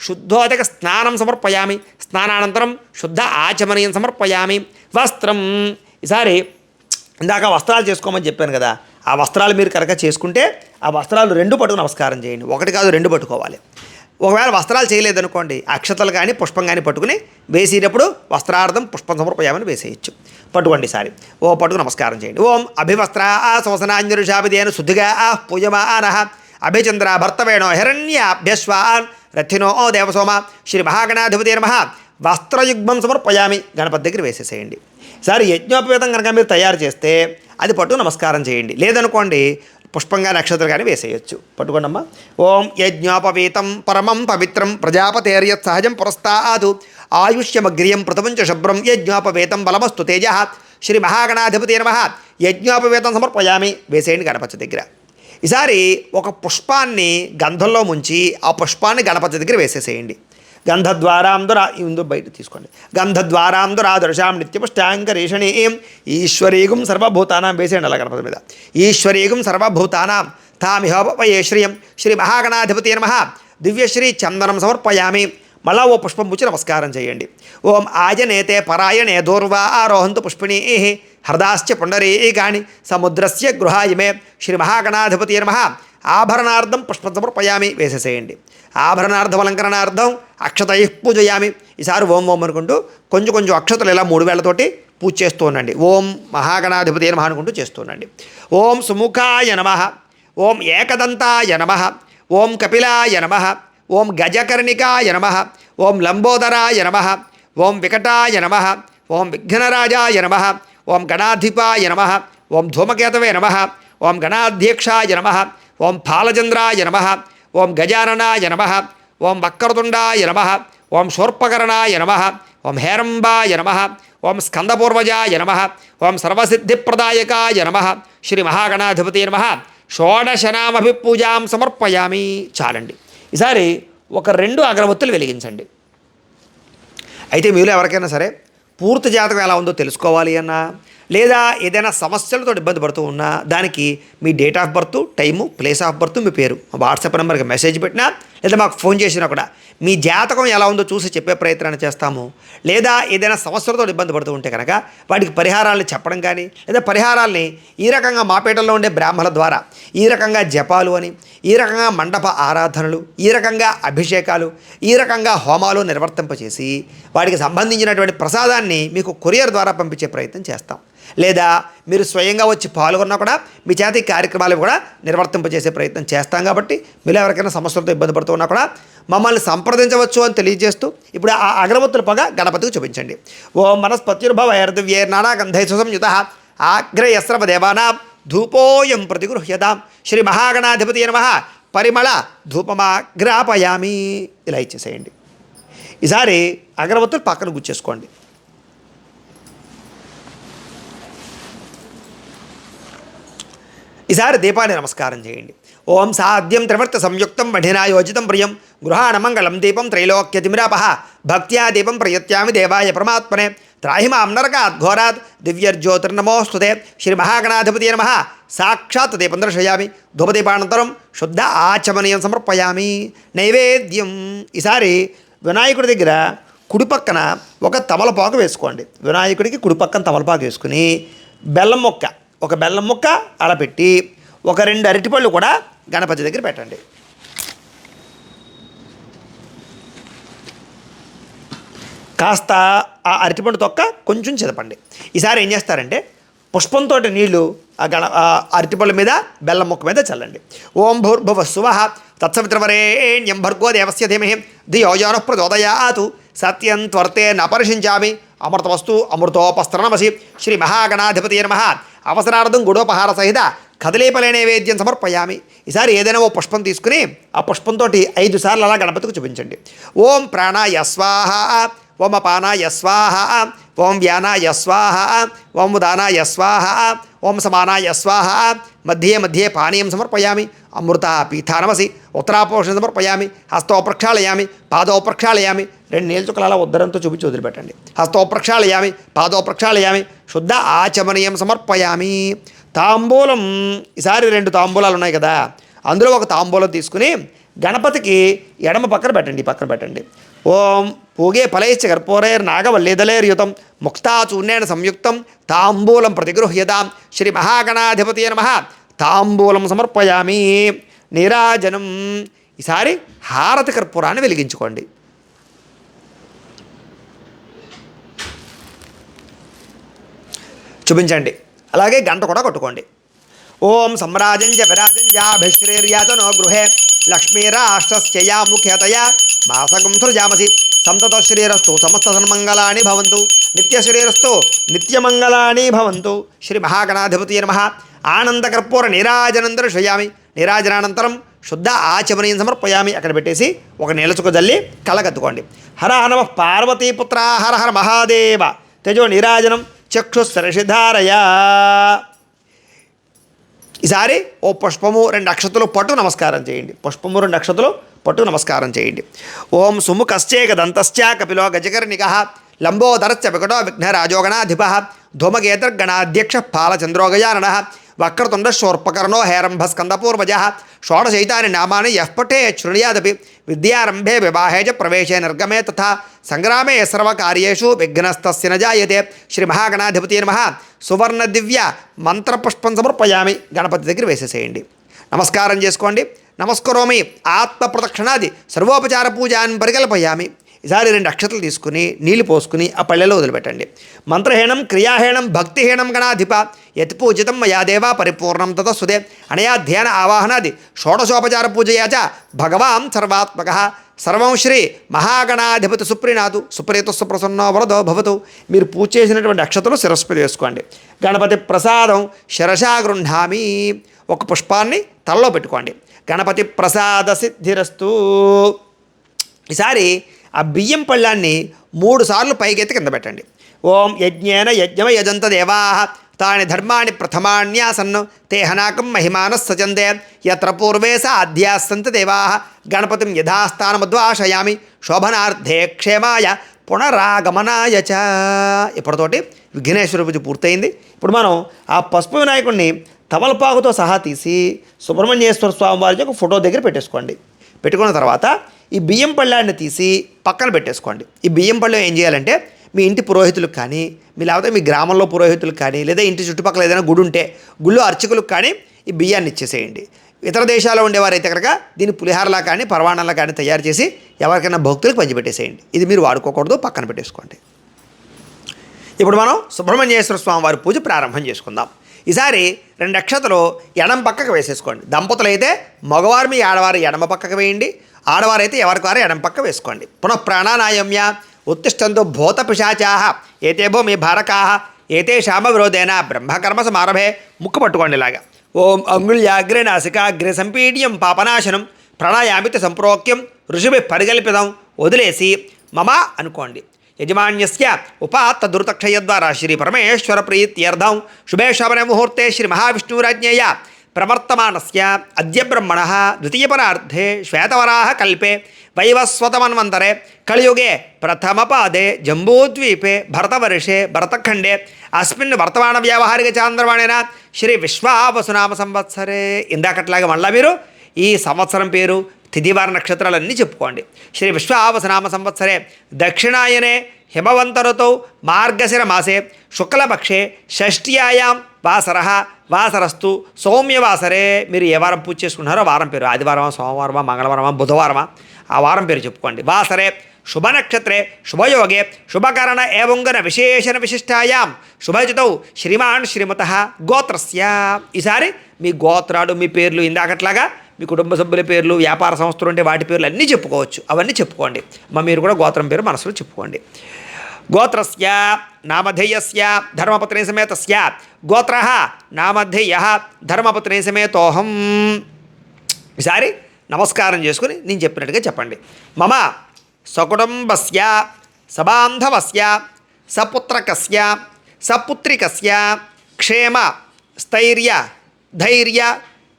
శుద్ధోదక స్నానం సమర్పయామి. స్నానానంతరం శుద్ధ ఆచమనీయం సమర్పయామి. వస్త్రం. ఈసారి ఇందాక వస్త్రాలు చేసుకోమని చెప్పాను కదా, ఆ వస్త్రాలు మీరు కనుక చేసుకుంటే ఆ వస్త్రాలు రెండు పట్టుకు నమస్కారం చేయండి. ఒకటి కాదు, రెండు పట్టుకోవాలి. ఒకవేళ వస్త్రాలు చేయలేదనుకోండి, అక్షతలు కానీ పుష్పం కానీ పట్టుకుని వేసేటప్పుడు వస్త్రార్థం పుష్పం సమర్పయామని వేసేయచ్చు. పట్టుకోండి సారి. ఓ పట్టుకు నమస్కారం చేయండి. ఓం అభివస్త్ర శోసనాంజరుషాభిదేను శుద్ధిగా పూజమానః అభిచంద్ర భర్తవేణో హిరణ్యాభ్యశ్వాన్ రథినో దేవసోమ. శ్రీ మహాగణాధిపతి నమః వస్త్రయుగ్మం సమర్పయామి. గణపతి దగ్గర వేసేసేయండి. సార్ యజ్ఞోపవేతం కనుక మీరు తయారు చేస్తే అది పట్టుకు నమస్కారం చేయండి. లేదనుకోండి పుష్పంగా నక్షత్రం కానీ వేసేయచ్చు. పట్టుకోండమ్మా. ఓం యజ్ఞోపవీతం పరమం పవిత్రం ప్రజాపతేర్యత్ సహజం పురస్తాదు ఆయుష్యమగ్రియం ప్రథమంచ శుభ్రం యజ్ఞోపవేతం బలమస్తు తేజ. శ్రీ మహాగణాధిపతి నమః యజ్ఞోపవేతం సమర్పయామి. వేసేయండి గణపతి దగ్గర. ఈసారి ఒక పుష్పాన్ని గంధంలో ముంచి ఆ పుష్పాన్ని గణపతి దగ్గర వేసేసేయండి. గంధద్వారాంధురా ఇందు బయట తీసుకోండి. గంధద్వారాంధురాదర్శాం నిత్యపుష్టాంకరేషణీం ఈశ్వరీగుం సర్వభూతానాం. వేసేయండి అలా గణపతి మీద. ఈశ్వరీగుం సర్వభూతానాం తామిహోపయే శ్రియం. శ్రీ మహాగణాధిపతి నమః దివ్యశ్రీ చందనం సమర్పయామి. మళ్ళా ఓ పుష్పం పుచ్చి నమస్కారం చేయండి. ఓం ఆజనేతే పరాయణే దూర్వా ఆరోహంతు పుష్పిణీ హృదాశ్చ పుండరీకాణి సముద్రస్య గృహాయిమే. శ్రీ మహాగణాధిపతి నమః ఆభరణార్థం పుష్పం సమర్పయామి. వేసేసేయండి. ఆభరణార్థం అలంకరణార్థం అక్షతై పూజయామి. ఈసారి ఓం ఓం అనుకుంటూ కొంచెం కొంచెం అక్షతలు ఇలా 3 వేళ్లతోటి పూజ చేస్తూ ఉండండి. ఓం మహాగణాధిపతి నమః అనుకుంటూ చేస్తూ ఉండండి. ఓం సుముఖాయ నమః. ఓం ఏకదంతాయ నమః. ఓం కపిలాయ నమః. ఓం గజకర్ణికాయ నమః. ఓం లంబోదరాయ నమః. ఓం వికటాయ నమః. ఓం విఘ్నరాజాయ నమః. ఓం గణాధిపాయ నమః. ఓం ధూమకేతవే నమః. ఓం గణాధ్యక్షాయ నమః. ఓం ఫాలచంద్రాయ నమః. ఓం గజాననాయ నమః. ఓం వక్రతుండాయ నమః. ఓం శూర్పకర్ణాయ నమః. ఓం హేరంబాయ నమః. ఓం స్కందపూర్వజాయ నమః. ఓం సర్వసిద్ధిప్రదాయకాయ నమః. శ్రీ మహాగణాధిపతి నమః షోడశనామభిపూజాం సమర్పయామి. చాలండి. ఈసారి ఒక 2 అగరబత్తులు వెలిగించండి. అయితే మీలో ఎవరికైనా సరే పూర్తి జాతకం ఎలా ఉందో తెలుసుకోవాలి అన్నా, లేదా ఏదైనా సమస్యలతో ఇబ్బంది పడుతూ ఉన్నా దానికి మీ date of birth, time, place of birth, మీ పేరు వాట్సాప్ నెంబర్కి మెసేజ్ పెట్టినా లేదా మాకు ఫోన్ చేసినా కూడా మీ జాతకం ఎలా ఉందో చూసి చెప్పే ప్రయత్నాన్ని చేస్తాము. లేదా ఏదైనా సమస్యలతో ఇబ్బంది పడుతూ ఉంటే కనుక వాటికి పరిహారాలను చెప్పడం కానీ, లేదా పరిహారాల్ని ఈ రకంగా మాపేటల్లో ఉండే బ్రాహ్మణుల ద్వారా ఈ రకంగా జపాలు అని, ఈ రకంగా మండప ఆరాధనలు, ఈ రకంగా అభిషేకాలు, ఈ రకంగా హోమాలు నిర్వర్తింపచేసి వాటికి సంబంధించినటువంటి ప్రసాదాన్ని మీకు కొరియర్ ద్వారా పంపించే ప్రయత్నం చేస్తాం. లేదా మీరు స్వయంగా వచ్చి పాల్గొన్నా కూడా మీ చేత ఈ కార్యక్రమాలు కూడా నిర్వర్తింపజేసే ప్రయత్నం చేస్తాం. కాబట్టి మీరు ఎవరికైనా సమస్యలతో ఇబ్బంది పడుతూ ఉన్నా కూడా మమ్మల్ని సంప్రదించవచ్చు అని తెలియజేస్తూ ఇప్పుడు ఆ అగరబత్తుల పొగ గణపతికి చూపించండి. ఓం మనస్పత్యుర్భవైర్దివ్యే నానాగంధై సుసంయుతః ఆగ్రయస్రవ దేవానాం ధూపోయం ప్రతిగృహ్యతాం. శ్రీ మహాగణాధిపతి నమః పరిమళ ధూపమాగ్రాపయామి. ఇలా ఇచ్చేసేయండి. ఈసారి అగరబత్తులు పక్కన గుచ్చేసుకోండి. ఈసారి దీపాన్ని నమస్కారం చేయండి. ఓం సాధ్యం త్రివర్త సంయుక్తం మఠినాయోజితం ప్రియం గృహాణమంగళం దీపం త్రైలోక్యతిమిరాపహ భక్త్యా దీపం ప్రయత్యామి దేవాయ పరమాత్మనే త్రాహిమాం నరకాత్ ఘోరాత్ దివ్యర్జ్యోతిర్నమోస్తుతే. శ్రీ మహాగణాధిపతి నమః సాక్షాత్ దీపం దర్శయామి. ధూపదీపానంతరం శుద్ధ ఆచమనీయం సమర్పయామి. నైవేద్యం. ఈసారి వినాయకుడి దగ్గర కుడిపక్కన ఒక తమలపాకు వేసుకోండి. వినాయకుడికి కుడిపక్కన తమలపాకు వేసుకుని ఒక బెల్లం ముక్క అలా పెట్టి ఒక 2 అరటిపళ్ళు కూడా గణపతి దగ్గర పెట్టండి. కాస్త ఆ అరటిపండు తొక్క కొంచెం చెదపండి. ఈసారి ఏం చేస్తారంటే పుష్పంతో నీళ్లు ఆ అరటిపళ్ళ మీద బెల్లం ముక్క మీద చల్లండి. ఓం భూర్భువస్సువః తత్సవిత్రవరేణ్యం భర్గో దేవస్య ధీమహి ధియో యో నః ప్రచోదయాత్ సత్యం త్వర్తే నపరిషించామి అమృతవస్తు అమృతోపస్త్రణమసి. శ్రీ మహాగణాధిపతి నమః అవసరార్థం గుడోపహార సహిత కదలీపలే నైవేద్యం సమర్పయామి. ఈసారి ఏదైనా ఓ పుష్పం తీసుకుని ఆ పుష్పంతో 5 సార్లు అలా గణపతికి చూపించండి. ఓం ప్రాణాయ స్వాహ, ఓం అపానాయ స్వాహ, ఓం వ్యానాయ స్వాహ, ఓం ఉదానాయ స్వాహ, ఓం సమానాయ స్వాహ, మధ్యే మధ్యే పానీయం సమర్పయామి, అమృత పీఠానమసి, ఉత్తరాపోషణ సమర్పయామి, హస్తో ప్రక్షాళయామి, పాదో ప్రక్షాళయామి. 2 నీళ్ళ చుక్కలు అలా ఉద్దరంతో చూపించి వదిలిపెట్టండి. హస్తో ప్రక్షాళయామి, పాదో ప్రక్షాళయామి, శుద్ధ ఆచమనీయం సమర్పయామి. తాంబూలం, ఈసారి 2 తాంబూలాలు ఉన్నాయి కదా, అందులో ఒక తాంబూలం తీసుకుని గణపతికి ఎడమ పక్కన పెట్టండి, పక్కన పెట్టండి. ఓం పూగే ఫలైశ్చ కర్పూరైర్ నాగవల్లీదలైర్యుతం ముక్తాచూర్ణేన సంయుక్తం తాంబూలం ప్రతిగృహ్యతాం శ్రీ మహాగణాధిపతి నమః. తాంబూలం సమర్పయామి. నీరాజనం. ఈసారి హారతి కర్పూరాన్ని వెలిగించుకోండి. చూపించండి. అలాగే గంట కూడా కొట్టుకోండి. ఓం సమ్రాజంజ విరాజంజాభిశ్రీర్యాచనో గృహే లక్ష్మీరాష్ట్రస్యయా ముఖ్యతయా మాసకం సృజామసి సంతత శ్రీరస్తు సమస్త సన్మంగళాని భవంతు నిత్యశ్రీరస్తు నిత్యమంగళాని భవంతు. శ్రీ మహాగణాధిపతి నమః. ఆనందకర్పూర నీరాజనం దర్శయామి. నీరాజనానంతరం శుద్ధ ఆచమనీయం సమర్పయామి. అక్కడ పెట్టేసి ఒక నీళ్ళ చుక్క జల్లి కళ్ళకత్తుకోండి. హర నమ పార్వతీపుత్ర హర హర మహాదేవ తేజో నీరాజనం చక్షుస్సరషిధారయా. ఈసారి ఓ పుష్పము 2 అక్షతలు పట్టు నమస్కారం చేయండి. పుష్పము 2 అక్షతలు పట్టు నమస్కారం చేయండి. ఓం సుముఖశ్చేక దంతశ్చ కపిలో గజకర్ణికః లంబోదరశ్చ వికటో విఘ్నరాజోగణాధిపః ధూమకేతర్గణాధ్యక్ష పాలచంద్రోగజాననః వక్రతుండ శూర్పకర్ణో హేరంభస్కందపూర్వజः షోడశైతాని నామాని యః పఠేత్ శృణుయాదపి విద్యారంభే వివాహే చ ప్రవేశే నిర్గమే తథా సంగ్రామే సర్వకార్యేషు విఘ్నస్తస్య న జాయతే. శ్రీ మహాగణాధిపతి నమః. సువర్ణ దివ్య మంత్రపుష్పం సమర్పయామి. గణపతి దగ్గర వేసేసేయండి. నమస్కారం చేసుకోండి. నమస్కరోమి ఆత్మప్రదక్షిణాది సర్వోపచార పూజాన్ని పరికల్పయామి. ఈసారి 2 అక్షతలు తీసుకుని నీళ్లు పోసుకుని ఆ పళ్ళెలో వదిలిపెట్టండి. మంత్రహీనం క్రియాహీనం భక్తిహీనం గణాధిప యత్ పూజితం మయా దేవా పరిపూర్ణం తతస్సుదే అనయా ధ్యాన ఆవాహనాది షోడశోపచార పూజయా చ భగవాన్ సర్వాత్మకః సర్వం శ్రీ మహాగణాధిపతి సుప్రీనాథు సుప్రీత సుప్రసన్నో వరదో భవతు. మీరు పూజ చేసినటువంటి అక్షతలు శిరస్సు మీద వేసుకోండి. గణపతి ప్రసాదం శిరసా గృహ్ణామి. ఒక పుష్పాన్ని తలలో పెట్టుకోండి. గణపతి ప్రసాద సిద్ధిరస్తు. ఈసారి ఆ బియ్యం పళ్ళాన్ని 3 సార్లు పైకెత్తి కింద పెట్టండి. ఓం యజ్ఞేన యజ్ఞమ యజంత దేవాః తాని ధర్మాణి ప్రథమాన్యాసన్ తే హనాకం మహిమానః సచందే యత్ర పూర్వే స అధ్యాస్సంత దేవాః గణపతిం యథాస్థానముద్వాశయామి శోభనార్థే క్షేమాయ పునరాగమనాయ చ. ఇప్పటితోటి విఘ్నేశ్వర పూజ పూర్తయింది. ఇప్పుడు మనం ఆ పసుపు వినాయకుడిని తమలపాకుతో సహా తీసి సుబ్రహ్మణ్యేశ్వర స్వామి వారి ఒక ఫోటో దగ్గర పెట్టేసుకోండి. పెట్టుకున్న తర్వాత ఈ బియ్యం పళ్ళాన్ని తీసి పక్కన పెట్టేసుకోండి. ఈ బియ్యం పళ్ళెం ఏం చేయాలంటే మీ ఇంటి పురోహితులకు కానీ లేకపోతే మీ గ్రామంలో పురోహితులకు కానీ లేదా ఇంటి చుట్టుపక్కల ఏదైనా గుడి ఉంటే గుళ్ళో అర్చకులకు కానీ ఈ బియ్యాన్ని ఇచ్చేసేయండి. ఇతర దేశాల్లో ఉండేవారైతే కనుక దీన్ని పులిహారలా కానీ పరవాణంలా కానీ తయారు చేసి ఎవరికైనా భక్తులకు పంచిపెట్టేసేయండి. ఇది మీరు వాడుకోకూడదు, పక్కన పెట్టేసుకోండి. ఇప్పుడు మనం సుబ్రహ్మణ్యేశ్వర స్వామి వారి పూజ ప్రారంభం చేసుకుందాం. ఈసారి 2 అక్షతలు ఎడమ పక్కకు వేసేసుకోండి. దంపతులైతే మగవారు మీ ఆడవారు ఎడమ పక్కకు వేయండి, ఆడవారైతే ఎవరికి వారు ఎడమ పక్క వేసుకోండి. పునః ప్రాణానాయమ్య ఉత్తిష్టంతో భూత పిశాచాః ఏతేభో మీ భారకాః ఏతే శామ విరోధేన బ్రహ్మకర్మ సమారభే. ముక్కు పట్టుకోండి ఇలాగా. ఓం అంగుళ్యాగ్రే నాసికాగ్రే సంపీడ్యం పాపనాశనం ప్రాణాయామిత సంప్రోక్యం ఋషిభి పరికల్పితం. వదిలేసి మమ అనుకోండి. యజమాన్యస్య ఉపాత్త దుర్తక్షయ ద్వారా శ్రీ పరమేశ్వర ప్రీత్యర్థం శుభే శోభనే ముహూర్తే శ్రీ మహావిష్ణురాజ్ఞేయ ప్రవర్తమానస్య అద్య బ్రహ్మణః ద్వితీయపరార్థే శ్వేతవరాహ కల్పే వైవస్వతమన్వంతరే కలియుగే ప్రథమపాదే జంబూద్వీపే భరతవర్షే భరతఖండే అస్మిన్ వర్తమాన వ్యావహారిక చాంద్రవాణేన శ్రీ విశ్వావసునామ సంవత్సరే. ఇందాకట్లాగా మళ్ళీ మీరు ఈ సంవత్సరం పేరు తిథివార నక్షత్రాలన్నీ చెప్పుకోండి. శ్రీ విశ్వావసనామ సంవత్సరే దక్షిణాయనే హిమవంతరుతౌ మార్గశిర మాసే శుక్లపక్షే షష్ఠ్యాయాం వాసరః వాసరస్తు సౌమ్యవాసరే. మీరు ఏ వారం పూజ చేసుకున్నారో వారం పేరు, ఆదివారమా సోమవారమా మంగళవారమా బుధవారమా ఆ వారం పేరు చెప్పుకోండి. వాసరే శుభనక్షత్రే శుభయోగే శుభకరణ ఏవంగన విశేషణ విశిష్టాయాం శుభజితౌ శ్రీమాన్ శ్రీమతః గోత్రస్య. ఈసారి మీ గోత్రాలు మీ పేర్లు ఇందాకట్లాగా మీ కుటుంబ సభ్యుల పేర్లు వ్యాపార సంస్థలు ఉంటే వాటి పేర్లు అన్నీ చెప్పుకోవచ్చు. అవన్నీ చెప్పుకోండి. మీరు కూడా గోత్రం పేరు మనసులో చెప్పుకోండి. గోత్రస్య నామధేయస్య ధర్మపత్ని సమేతస్య గోత్రః నామధేయః ధర్మపత్ని సమేతోహం. ఈసారి నమస్కారం చేసుకుని నేను చెప్పినట్టుగా చెప్పండి. మమ సకుటుంబస్య సబాంధవస్య సపుత్రకస్య సపుత్రికస్య క్షేమ స్థైర్య ధైర్య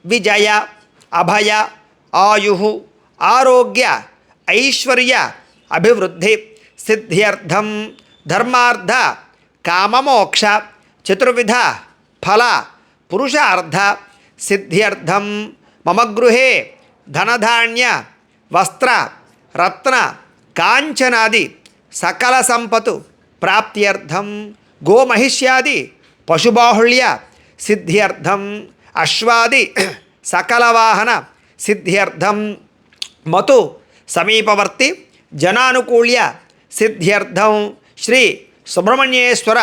విజయ అభయ ఆయు ఆరోగ్య ఐశ్వర్య అభివృద్ధి సిద్ధ్యర్థం ధర్మార్థ కామమోక్ష చతుర్విధ ఫల పురుషార్థ సిద్ధ్యర్థం మమ గృహే ధనధాన్య వస్త్ర రత్న కాంచనాది సకల సంపతు ప్రాప్త్యర్థం గోమహిష్యాది పశుబాహుళ్య సిద్ధ్యర్థం అశ్వాది సకల వాహన సిద్ధ్యర్థం మతు సమీపవర్తి జనానుకూల్య సిద్ధ్యర్థం శ్రీ సుబ్రహ్మణ్యేశ్వర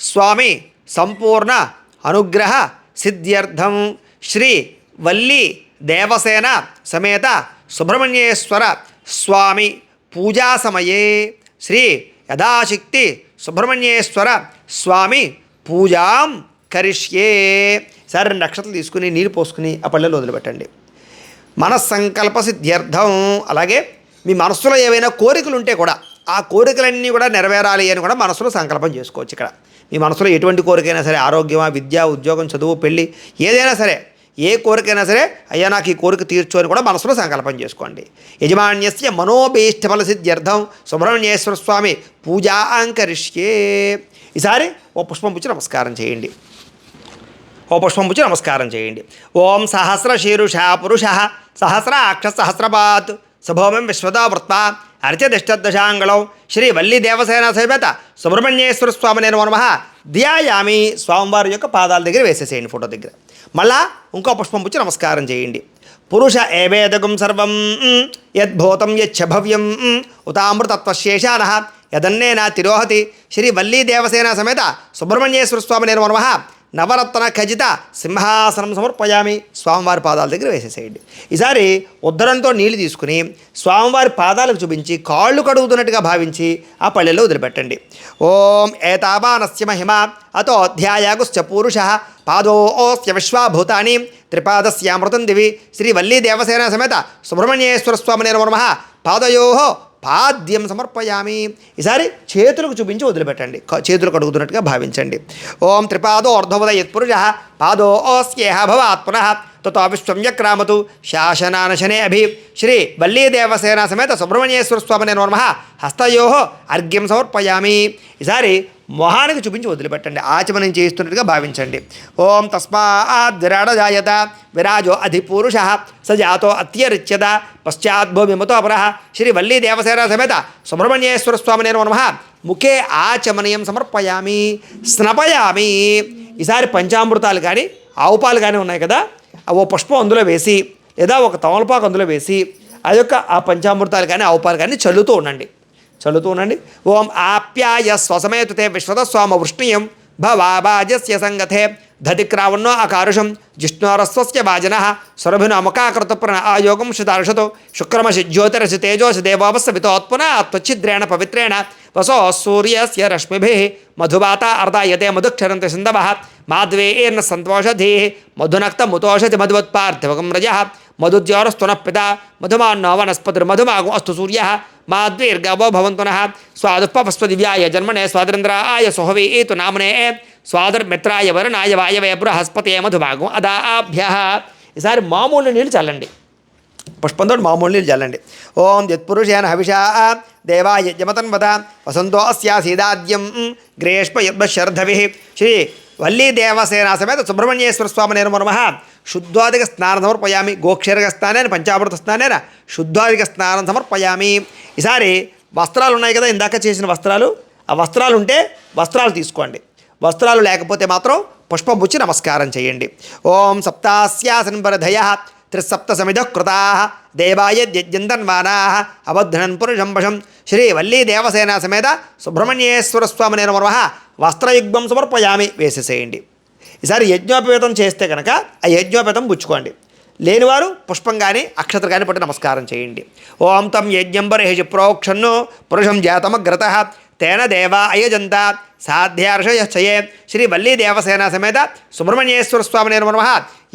స్వామి సంపూర్ణ అనుగ్రహ సిద్ధ్యర్థం శ్రీ వల్లి దేవసేన సమేత సుబ్రహ్మణ్యేశ్వర స్వామి పూజా సమయే శ్రీ యథాశక్తి సుబ్రహ్మణ్యేశ్వర స్వామి పూజాం కరిష్యే. సరే 2 అక్షతలు తీసుకుని నీరు పోసుకుని ఆ పళ్ళెలో వదిలిపెట్టండి. మనస్సంకల్ప సిద్ధ్యర్థం. అలాగే మీ మనస్సులో ఏవైనా కోరికలు ఉంటే కూడా ఆ కోరికలన్నీ కూడా నెరవేరాలి అని కూడా మనసులో సంకల్పం చేసుకోవచ్చు. ఇక్కడ మీ మనసులో ఎటువంటి కోరికైనా సరే, ఆరోగ్యమా, విద్య, ఉద్యోగం, చదువు, పెళ్ళి, ఏదైనా సరే, ఏ కోరికైనా సరే, అయ్యా నాకు ఈ కోరిక తీర్చు అని కూడా మనసులో సంకల్పం చేసుకోండి. యజమాన్యస్య మనోభీష్టఫల సిద్ధ్యర్థం సుబ్రహ్మణ్యేశ్వర స్వామి పూజాంకరిష్యే. ఈసారి ఓ పుష్పం పుచ్చి నమస్కారం చేయండి. ఓం సహస్రశీరుష పురుష సహస్రాక్ష సహస్రపాత్ సభౌమం విశ్వదా వృత్త అర్చదిష్టదశాంగళం శ్రీ వల్లి దేవసేన సమేత సుబ్రహ్మణ్యేశ్వర స్వామి నేను నమః ధ్యాయామి. స్వామివారి యొక్క పాదాల దగ్గర వేసేసేయండి, ఫోటో దగ్గర. మళ్ళా ఇంకో పుష్పం పుచ్చి నమస్కారం చేయండి. పురుష ఏవేదకం సర్వం యద్భూతం యచ్చ భవ్యం ఉతామృతత్వశేషాన యదన్నేన తిరోహతి శ్రీ వల్లి దేవసేన సమేత సుబ్రహ్మణ్యేశ్వర స్వామి నేను నమః నవరత్న ఖజిత సింహాసనం సమర్పయామి. స్వామివారి పాదాల దగ్గర వేసేసేయండి. ఈసారి ఉద్దరంతో నీళ్లు తీసుకుని స్వామివారి పాదాలకు చూపించి కాళ్ళు కడుగుతున్నట్టుగా భావించి ఆ పళ్ళెలో వదిలిపెట్టండి. ఓం ఏతావానస్య మహిమ అతో అధ్యాయాగుశ్చ పూరుష పాదోస్య విశ్వాభూతాని త్రిపాదస్యామృతం దివి శ్రీ వల్లి దేవసేన సమేత సుబ్రహ్మణ్యేశ్వర స్వామి నేను నమః పాదయో పాద్యం సమర్పయామి. ఈసారి చేతులకు చూపించి వదిలిపెట్టండి, చేతులు కడుగుతున్నట్టుగా భావించండి. ఓం త్రిపాదో అర్ధోదయ యత్పురుష పాదోస్యేహ భవాత్ పునః తతో విశ్వంయక్రామతు శాసనానశనే అభి శ్రీ వల్లి దేవసేన సమేత సుబ్రహ్మణ్యేశ్వర స్వామి నేను నమః హస్తయో అర్ఘ్యం సమర్పయామి. ఈసారి మొహానికి చూపించి వదిలిపెట్టండి, ఆచమనం చేస్తున్నట్టుగా భావించండి. ఓం తస్మాద్ విరాడజాయత విరాజో అధిపురుష సజాతో అత్యరిచ్యత పశ్చాద్భూమిమతో అపరః శ్రీ వల్లి దేవసేన సమేత సుబ్రహ్మణ్యేశ్వర స్వామి నేను నమః ముఖే ఆచమనీయం సమర్పయామి స్నపయామి. ఈసారి పంచామృతాలు కానీ ఆవు పాలు కానీ ఉన్నాయి కదా, ఓ పుష్పం అందులో వేసి లేదా ఒక తమలపాకు అందులో వేసి ఆ యొక్క ఆ పంచామృతాలు కానీ ఆవు పాలు కానీ చల్లుతూ ఉండండి. ఓం ఆప్యాయ స్వసమేతుతే విశ్వతస్వామ వృష్ణీయం భవాజస్య సంగతే దధిక్రావన్నో అకారుషం జిష్ణోరస్వస్య వాజనః సురభినముఖాకృతప్రణ ఆయోగం శుతార్షతో శుక్రమసి జ్యోతిరసి తేజోసి దేవోపస్య వితోత్పున త్వచ్చిద్రేణ పవిత్రేణ వసో సూర్యస్య రశ్మిభిః మధువాత అర్ధాయతే మధుక్షరంతి సింధవః మాధ్వేర్న సంతోషధీః మధునక్తముతోషతి మధువత్పార్థివకం రజః మధుజ్యోరస్తునః పితా మధుమాన్నో వనస్పతిర్మధుమాగో అస్తు సూర్యః మాద్వీర్గవో భవంతునః స్వాదుపవస్వ దివ్యాయ జన్మనే స్వాదరింద్రాయ సుహవీతు నామనే స్వాదర్మిత్రాయ వరుణాయ వాయవే బృహస్పతే మధుభాగం అదాభ్యః. ఈసారి మామూలు నీళ్ళు చల్లండి, పుష్పంతో మామూలు నీళ్ళు చల్లండి. ఓం యత్పురుషేణ హవిషా దేవాయ యమతన్వత వసంతో అస్యాసీదాద్యం గ్రేష్మ యద్భశర్ధవిః శ్రీ వల్లి దేవసేన సమేత సుబ్రహ్మణ్యేశ్వర స్వామి నేను నమః శుద్ధాధిక స్నానం సమర్పయామి. గోక్షరక స్నానేన పంచామృత స్నానేన శుద్ధాధిక స్నానం సమర్పయామి. ఈసారి వస్త్రాలు ఉన్నాయి కదా, ఇందాక చేసిన వస్త్రాలు, ఆ వస్త్రాలు ఉంటే వస్త్రాలు తీసుకోండి, వస్త్రాలు లేకపోతే మాత్రం పుష్పం పుచ్చి నమస్కారం చేయండి. ఓం సప్తాస్యాసన్వరధయః త్రిసప్త సమిధః కృతాః దేవాయ యజ్ఞన్మానాః అవధ్నన్ పురుషం వశం శ్రీ వల్లి దేవసేన సమేత సుబ్రహ్మణ్యేశ్వర స్వామి నేను నమః వస్త్రయుగ్మం సమర్పయామి. వేసేసేయండి. ఈసారి యజ్ఞోపేతం చేస్తే కనుక ఆ యజ్ఞోపేతం పుచ్చుకోండి, లేనివారు పుష్పం కానీ అక్షతలు కానీ పట్టి నమస్కారం చేయండి. ఓం తం యజ్ఞం బర్హిషి ప్రోక్షన్ను పురుషం జాతమగ్రతః తేన దేవా అయజంత సాధ్యార్షయశ్చయే శ్రీ వల్లీ దేవసేన సమేత సుబ్రహ్మణ్యేశ్వర స్వామి నమః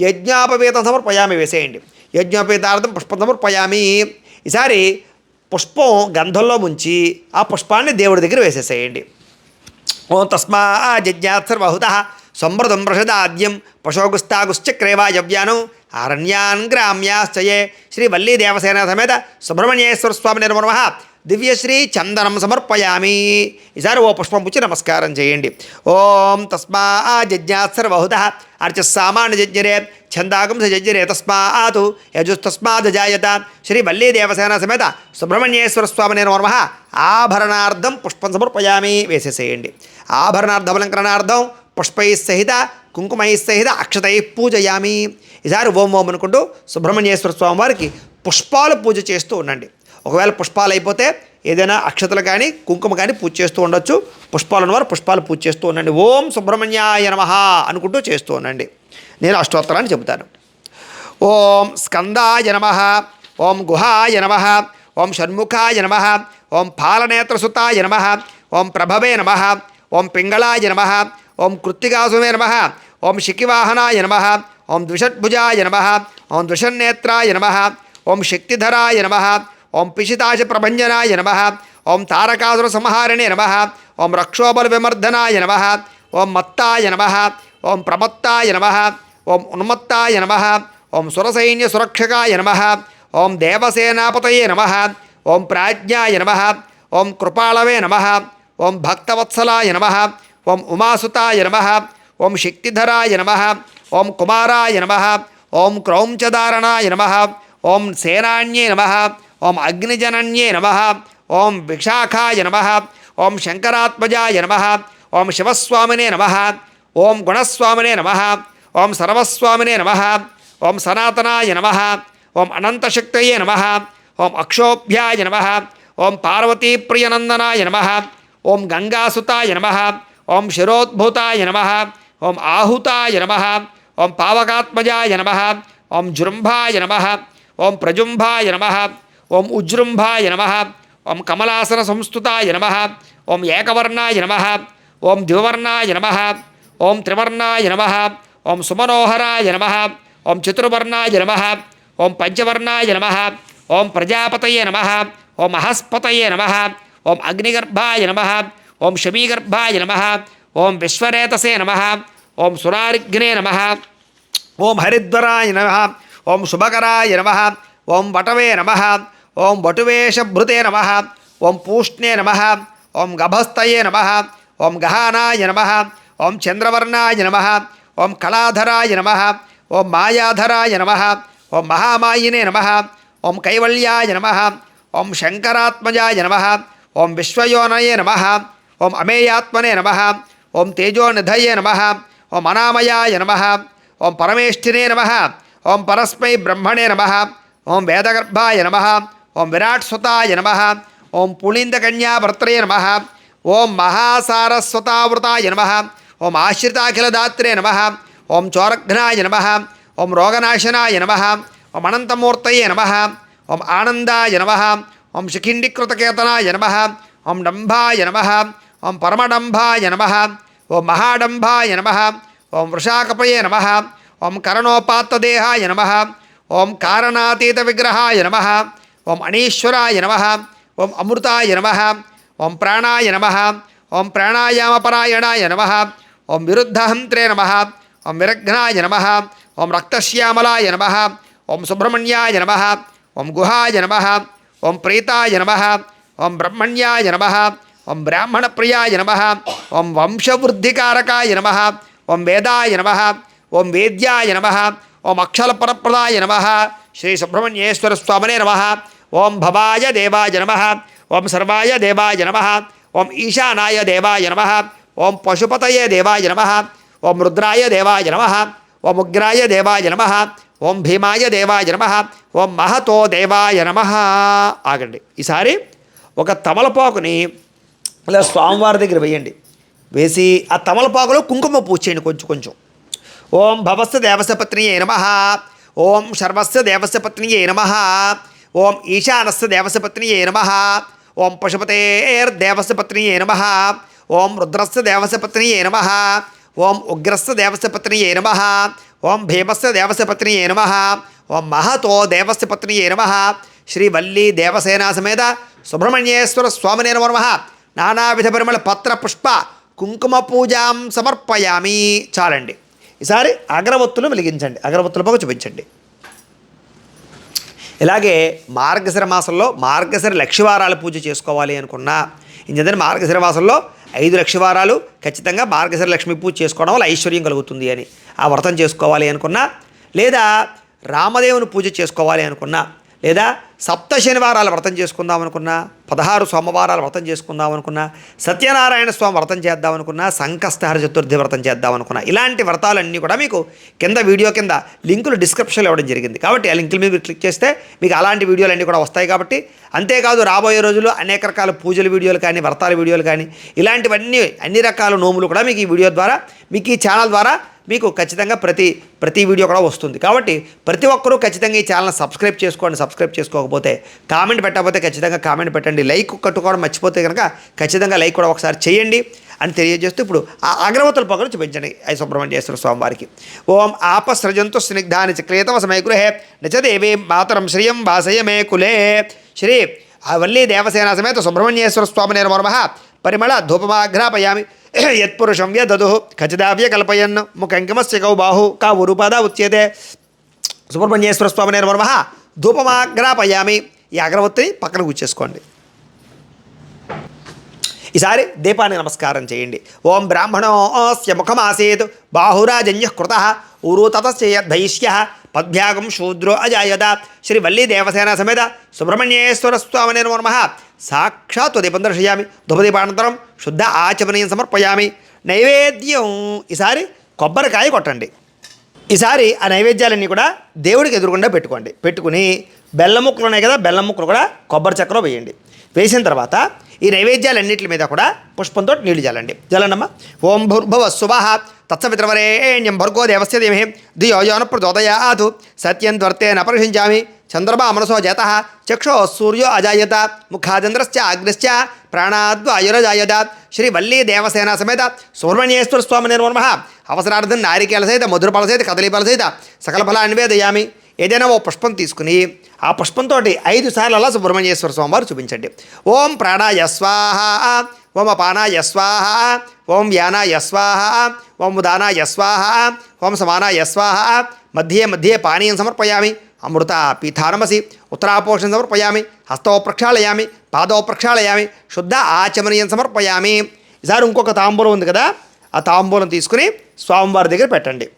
యజ్ఞోపవీతం సమర్పయామి. వేసేయండి. యజ్ఞోపవీతార్థం పుష్పం సమర్పయామి. ఈసారి పుష్పం గంధంలో ముంచి ఆ పుష్పాన్ని దేవుడి దగ్గర వేసేసేయండి. ఓం తస్మా జజ్ఞాత్సర్వహుత సమృతం ప్రషదాద్యం పశోగుస్తాగుశ్చక్రేవాయవ్యానం అరణ్యాన్ గ్రామ్యాశ్చయే శ్రీ వల్లీ దేవసేన సమేత సుబ్రహ్మణ్యేశ్వర స్వామి నమః దివ్యశ్రీ చందనం సమర్పయామి. ఈసారి ఓ పుష్పం పుచ్చి నమస్కారం చేయండి. ఓం తస్మా జజ్ఞాత్సర్వహుత అర్చస్సామాన్య జజ్ఞరే ఛందాగం సజ్జరే తస్మాత్ యజుస్తస్మాత్ జాయత శ్రీ వల్లీ దేవసేన సమేత సుబ్రహ్మణ్యేశ్వర స్వామి నమః ఆభరణార్థం పుష్పం సమర్పయామి. వేసేసేయండి. ఆభరణార్థమలంకరణార్థం పుష్పై సహిత కుంకుమై సహిత అక్షతై పూజయామి. ఈసారి ఓం ఓం అనుకుంటూ సుబ్రహ్మణ్యేశ్వర స్వామి వారికి పుష్పాలు పూజ చేస్తూ ఉండండి. ఒకవేళ పుష్పాలు అయిపోతే ఏదైనా అక్షతలు కానీ కుంకుమ కానీ పూజ చేస్తూ ఉండొచ్చు. పుష్పాలు ఉన్నవారు పుష్పాలు పూజ చేస్తూ ఉండండి. ఓం సుబ్రహ్మణ్యాయ నమః అనుకుంటూ చేస్తూ ఉండండి. నేను అష్టోత్తరాన్ని చెబుతాను. ఓం స్కందాయ నమః, ఓం గుహాయ నమః, ఓం షణ్ముఖాయ నమః, ఓం పాలనేత్రసుతాయ నమః, ఓం ప్రభవే నమః, ఓం పింగళాయ నమః, ఓం కృత్తికాసుమే నమః, ఓం శిఖివాహనాయ నమః, ఓం ద్విషద్భుజాయ నమః, ఓం ద్విషన్నేత్రాయ నమః, ఓం శక్తిధరాయ నమః, ఓం పిశితాశ ప్రభంజనాయ నమః, ఓం తారకాసుర సంహారిణే నమః, ఓం రక్షోబల విమర్దనాయ నమః, ఓం మత్తాయ నమః, ఓం ప్రమత్తాయ నమః, ఓం ఉన్మత్తాయ నమః, ఓం సురసైన్య సురక్షకాయ నమః, ఓం దేవసేనాపతయే నమః, ఓం ప్రాజ్ఞాయ నమః, ఓం కృపాళవే నమః, ఓం భక్తవత్సలాయ నమః, ఓం ఉమాసుతాయ నమః, ఓం శక్తిధరాయ నమః, ఓం కుమారాయ నమః, ఓం క్రౌంచదారణాయ నమః, ఓం సేనాన్యే నమః, ఓం అగ్నిజనన్యే నమః, ఓం విశాఖాయ నమః, ఓం శంకరాత్మజాయ నమః, ఓం శివస్వామినే నమః, ఓం గుణస్వామినే నమః, ఓం సర్వస్వామినే నమః, ఓం సనాతనాయ నమః, ఓం అనంతశక్తయే నమః, ఓం అక్షోభ్యాయ నమః, ఓం పార్వతీప్రియనందనాయ నమః, ఓం గంగాసుతాయ నమః, ఓం శిరోద్భూతాయ నమః, ఓం ఆహుతాయ నమః, ఓం పావకాత్మజాయ నమః, ఓం జృంభాయ నమః, ఓం ప్రజుంభాయ నమః, ఓం ఉజృంభాయ నమః, ఓం కమలాసన సంస్థుతాయ నమః, ఓం ఏకవర్ణాయ నమః, ఓం ద్వివర్ణాయ నమః, ఓం త్రివర్ణాయ నమః, ఓం సుమనోహరాయ నమః, ఓం చతుర్వర్ణాయ నమః, ఓం పంచవర్ణాయ నమః, ఓం ప్రజాపతయే నమః, ఓం మహస్పతయే నమః, ఓం అగ్నిగర్భాయ నమః, ఓం శమీగర్భాయ నమః, ఓం విశ్వరేతసే నమః, ఓం సురారిఘ్నే నమః, ఓం హరిద్వరాయ నమః, ఓం శుభకరాయ నమః, ఓం వటవే నమః, ఓం వటువేషభృతే నమః, ఓం పూష్ణే నమః, ఓం గభస్తయే నమః, ఓం గహానాయ నమః, ఓం చంద్రవర్ణాయ నమః, ఓం కళాధరాయ నమః, ఓం మాయాధరాయ నమః, ఓం మహామాయినే నమః, ఓం కైవల్యాయ నమః, ఓం శంకరాత్మజాయ నమః, ఓం విశ్వయోనయే నమః, ఓం అమేయాత్మనే నమః, ఓం తేజోనిధయే నమః, ఓం అనామయాయ నమః, ఓం పరమేష్ఠినే నమః, ఓం పరస్మై బ్రహ్మణే నమః, ఓం వేదగర్భాయ నమః, ఓం విరాట్సుతాయ నమః, ఓం పుళిందకన్యాభర్త్రే నమః, ఓం మహాసారస్వతావృతాయ నమః, ఓం ఆశ్రితాఖిలదాత్రే నమః, ఓం చోరఘ్నాయ నమః, ఓం రోగనాశనాయ నమః, ఓం అనంతమూర్తయే నమః, ఓం ఆనందాయ నమః, ఓం శిఖిండికృతకేతనాయ నమః, ఓం డంభాయ నమః, ఓం పరమడంభాయ నమః, ఓం మహాడంభాయ నమః, ఓం వృషాకపయే నమః, ఓం కరణోపాత్తదేహాయ నమః, ఓం కారణాతీత విగ్రహాయ నమః, ఓం అనీశ్వరాయ నమః, ఓం అమృతాయ నమః, ఓం ప్రాణాయ నమః, ఓం ప్రాణాయామపరాయణాయ నమః, ఓం విరుద్ధహంత్రే నమః, ఓం విరఘ్నాయ నమః, ఓం రక్తశ్యామలాయ నమః, ఓం సుబ్రహ్మణ్యాయ నమః, ఓం గుహాయ నమః, ఓం ప్రీతాయ నమః, ఓం బ్రహ్మణ్యాయ నమః, ఓం బ్రాహ్మణప్రియాయ నమః, ఓం వంశవృద్ధికారకాయ నమః, ఓం వేదాయ నమః, ఓం వేద్యాయ నమః, ఓం అక్షరపరప్రదాయ నమః, శ్రీ సుబ్రహ్మణ్యేశ్వర స్వామినే నమః, ఓం భవాయ దేవాయ నమః, ఓం సర్వాయ దేవాయ నమః, ఓం ఈశానాయ దేవాయ నమః, ఓం పశుపతయే దేవాయ నమః, ఓం రుద్రాయ దేవాయ నమః, ఓం ఉగ్రాయ దేవాయ నమః, ఓం భీమాయ దేవాయ నమః, ఓం మహతో దేవాయ నమః. ఆగండి. ఈసారి ఒక తమలపాకుని ఇలా స్వామివారి దగ్గర వేయండి. వేసి ఆ తమలపాకులో కుంకుమ పూజ చేయండి కొంచెం కొంచెం. ఓం భవస్య దేవస్య పత్నియే నమః, ఓం శర్వస్య దేవస్య పత్నియే నమః, ఓం ఈశానస్య దేవస్య పత్నియే నమః, ఓం పశుపతేర్దేవస్య పత్నియే నమః. ఓం రుద్రస్య దేవస్య పత్నియే నమః. ఓం ఉగ్రస్య దేవస్య పత్నియే నమః. ఓం భీమస్య దేవస్య పత్నియే నమః. ఓం మహతో దేవస్య పత్నియే నమః. శ్రీ వల్లీ దేవసేనా సమేత సుబ్రహ్మణ్యేశ్వర స్వామినే నమో నమః. నానావిధ పరిమళ పత్ర పుష్ప కుంకుమ పూజాం సమర్పయామి. చాలండి. ఈసారి అగరవత్తులు వెలిగించండి, అగరవత్తుల పొగ చూపించండి. ఇలాగే మార్గశిర మాసంలో మార్గశిర లక్షవారాల పూజ చేసుకోవాలి అనుకున్నా, ఇంకేంటంటే మార్గశిర మాసంలో 5 లక్షవారాలు ఖచ్చితంగా మార్గశిర లక్ష్మీ పూజ చేసుకోవడం వల్ల ఐశ్వర్యం కలుగుతుంది అని ఆ వ్రతం చేసుకోవాలి అనుకున్నా, లేదా రామదేవుని పూజ చేసుకోవాలి అనుకున్నా, లేదా సప్త శనివారాల వ్రతం చేసుకుందాం అనుకున్నా, 16 సోమవారాల వ్రతం చేసుకుందాం అనుకున్నా, సత్యనారాయణ స్వామి వ్రతం చేద్దాం అనుకున్నా, సంకష్టహర చతుర్థి వ్రతం చేద్దాం అనుకున్నా, ఇలాంటి వ్రతాలన్నీ కూడా మీకు కింద వీడియో కింద లింకులు డిస్క్రిప్షన్లో ఇవ్వడం జరిగింది. కాబట్టి ఆ లింకుల మీద మీరు క్లిక్ చేస్తే మీకు అలాంటి వీడియోలు అన్నీ కూడా వస్తాయి. కాబట్టి అంతేకాదు రాబోయే రోజుల్లో అనేక రకాల పూజల వీడియోలు కానీ, వ్రతాల వీడియోలు కానీ, ఇలాంటివన్నీ అన్ని రకాల నోములు కూడా మీకు ఈ వీడియో ద్వారా, మీకు ఈ ఛానల్ ద్వారా మీకు ఖచ్చితంగా ప్రతి వీడియో కూడా వస్తుంది. కాబట్టి ప్రతి ఒక్కరూ ఖచ్చితంగా ఈ ఛానల్ సబ్స్క్రైబ్ చేసుకోండి. సబ్స్క్రైబ్ చేసుకోకపోతే, కామెంట్ పెట్టకపోతే ఖచ్చితంగా కామెంట్ పెట్టండి. లైక్ కట్టుకోవడం మర్చిపోతే కనుక ఖచ్చితంగా లైక్ కూడా ఒకసారి చేయండి అని తెలియజేస్తూ ఇప్పుడు ఆ అగరవత్తుల పొగలు చూపించండి సుబ్రహ్మణ్యేశ్వర స్వామి వారికి. ఓం ఆపసృజంతు స్నిగ్ధాని చక్రేతవ సమయగృహే నచదేవీ మాతరం శ్రియం వాసయ మే కులే. శ్రీ వల్లీ దేవసేన సమేత సుబ్రహ్మణ్యేశ్వర స్వామినే నమో నమః. పరిమళ ధూపమాఘ్రాపయామి. యత్పురుషం యదదు ఖచ్చితావ్య కల్పయన్ ముఖంకిమస్య కౌ బాహు కా ఉరుపద ఉచ్యతే. సుబ్రహ్మణ్యేశ్వర స్వామినే నమో నమః. ధూపమాఘ్రాపయామి. ఈ అగరవత్తిని పక్కన కూర్చేసుకోండి. ఈసారి దీపానికి నమస్కారం చేయండి. ఓం బ్రాహ్మణోస్య ముఖమాసీత్ బాహురాజన్య కృత ఊరు తతస్య దైష్య పద్భ్యాగం శూద్రో అజాయత. శ్రీ వల్లీ దేవసేన సమేత సుబ్రహ్మణ్యేశ్వర స్వామినే నమో నమః. సాక్షాత్ దీపం దర్శయామి. ధూపదీపానంతరం శుద్ధ ఆచమనీయం సమర్పయామి. నైవేద్యం ఈసారి కొబ్బరికాయ కొట్టండి. ఈసారి ఆ నైవేద్యాలన్నీ కూడా దేవుడికి ఎదురుగుండా పెట్టుకుని బెల్లం ముక్కలు ఉన్నాయి కదా, బెల్లం ముక్కలు కూడా కొబ్బరి చెక్కలో వేయండి. వేసిన తర్వాత ఈ నైవేద్యాలన్నింటి మీద కూడా పుష్పంతో నీళ్లు జలండమ్మ. ఓం భూర్భువః స్వః తత్సవితుర్వరేణ్యం భర్గో దేవస్య ధీమహి ధియో యో నః ప్రచోదయాత్. సత్యం త్వర్తేన పరిషించామి. చంద్రమా మనసో జాతః చక్షో సూర్యో అజాయత. ముఖాచంద్రశ్చ అగ్నిశ్చ ప్రాణాద్వాయురజాయత. శ్రీ వల్లీ దేవసేన సమేత సుబ్రహ్మణ్యేశ్వర స్వామినే నమో నమః. అవసరార్థం నారికేల సహిత మధురఫల సహిత కదలీఫల సహిత సకల ఫలాన్ని నివేదయామి. ఏదైనా ఓ పుష్పం తీసుకుని ఆ పుష్పంతో 5 సార్లు అలా సుబ్రహ్మణ్యేశ్వర స్వామి వారు చూపించండి. ఓం ప్రాణాయ స్వాహ. ఓం అపానాయ స్వాహ. ఓం వ్యానాయ స్వాహ. ఓం ఉదానాయ స్వాహ. ఓం సమానాయ స్వాహ. మధ్యే మధ్యే పానీయం సమర్పయామి. అమృత పీఠానమసి. ఉత్తరాపోషణ సమర్పయామి. హస్తో ప్రక్షాళయామి. పాదో ప్రక్షాళయామి. శుద్ధ ఆచమనీయం సమర్పయామి. ఈసారి ఇంకొక తాంబూలం ఉంది కదా, ఆ తాంబూలం తీసుకుని స్వామివారి దగ్గర పెట్టండి.